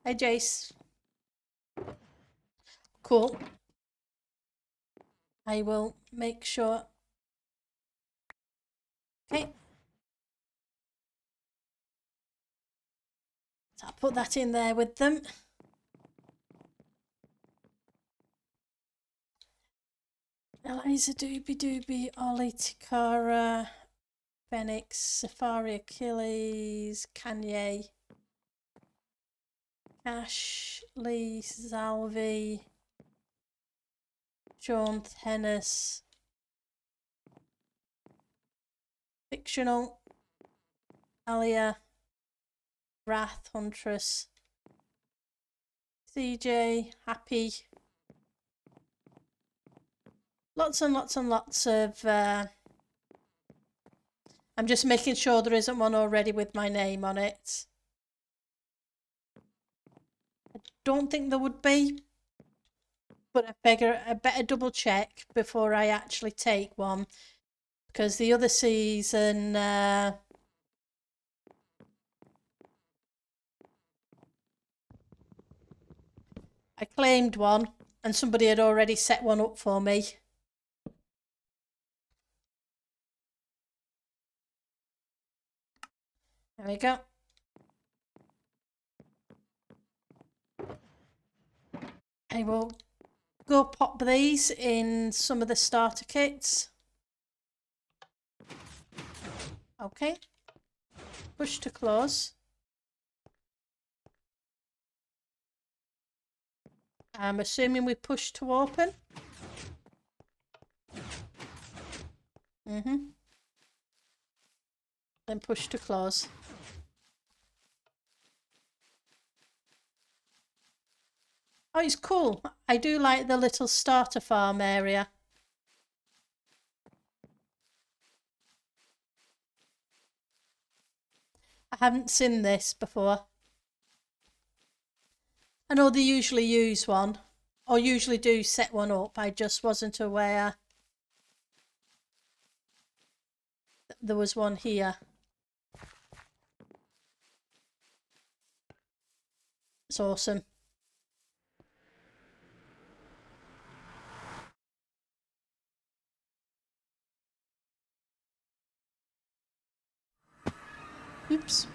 Hey, Jace. Cool. I will make sure. Okay. So I'll put that in there with them. Eliza, Doobie Doobie, Ollie, Tikara, Phoenix, Safari, Achilles, Kanye, Cash, Lee, Zalvi, Sean, Tennis, Fictional, Alia, Wrath, Huntress, CJ, Happy. Lots and lots and lots of... I'm just making sure there isn't one already with my name on it. I don't think there would be, but I better double check before I actually take one, because the other season I claimed one and somebody had already set one up for me. There we go. I will go pop these in some of the starter kits. Okay. Push to close. I'm assuming we push to open. Then push to close. Oh, it's cool. I do like the little starter farm area. I haven't seen this before. I know they usually use one, or usually do set one up. I just wasn't aware that there was one here. It's awesome. Oops.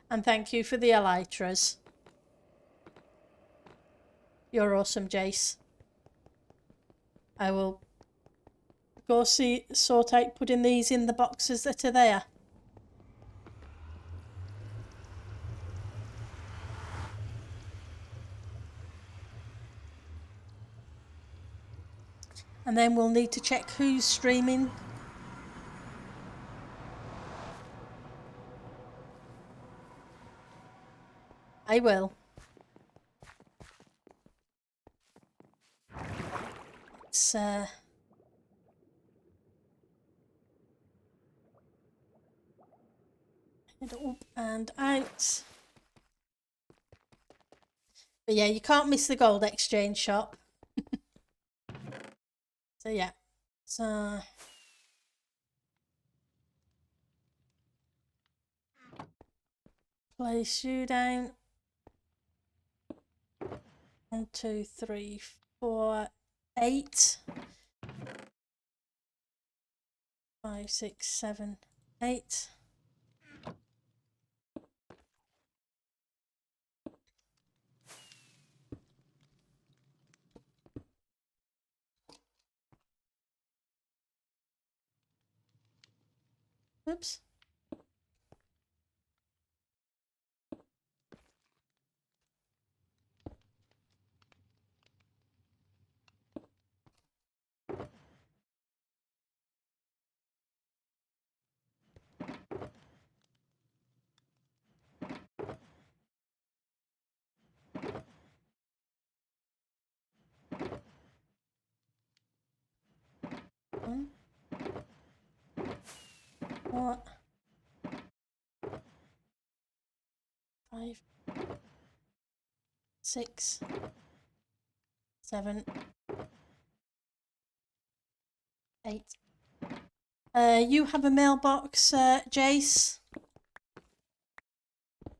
And thank you for the elytras. You're awesome, Jace. I will go sort out putting these in the boxes that are there. And then we'll need to check who's streaming. I will. It's head up and out. But yeah, you can't miss the gold exchange shop. So yeah. So place you down. 1, 2, 3, 4, 8. 5, 6, 7, 8. Oops. One. What? 5, 6, 7, 8. You have a mailbox, Jace,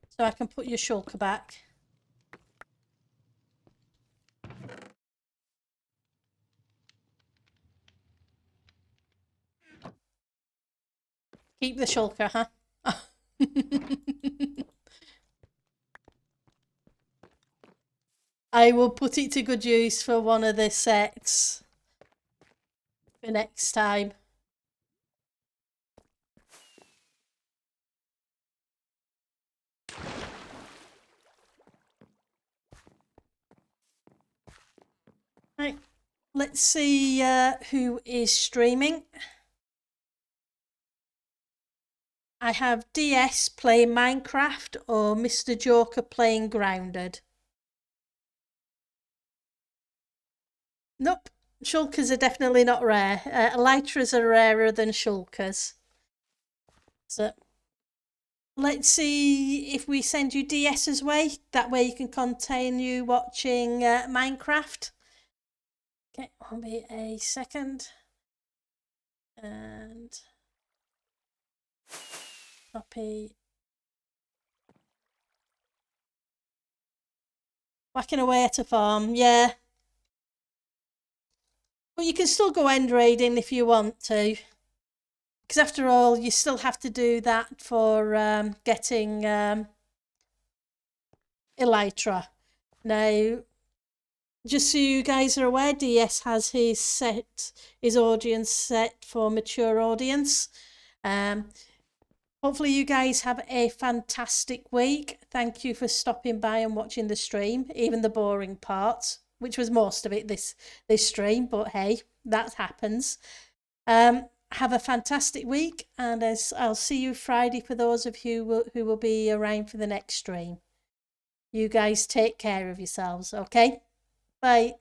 so I can put your shulker back. Keep the shulker, huh? I will put it to good use for one of the sets for next time. Right, let's see who is streaming. I have DS playing Minecraft or Mr. Joker playing Grounded. Nope, shulkers are definitely not rare. Elytras are rarer than shulkers. So let's see if we send you DS's way. That way you can continue watching Minecraft. Okay, will be a second. And copy. Whacking away at a farm, yeah. But you can still go end raiding if you want to. Because after all, you still have to do that for getting Elytra. Now, just so you guys are aware, DS has his audience set for mature audience. Hopefully you guys have a fantastic week. Thank you for stopping by and watching the stream, even the boring parts, which was most of it this stream, but hey, that happens. Have a fantastic week, and I'll see you Friday for those of you who will be around for the next stream. You guys take care of yourselves, okay? Bye.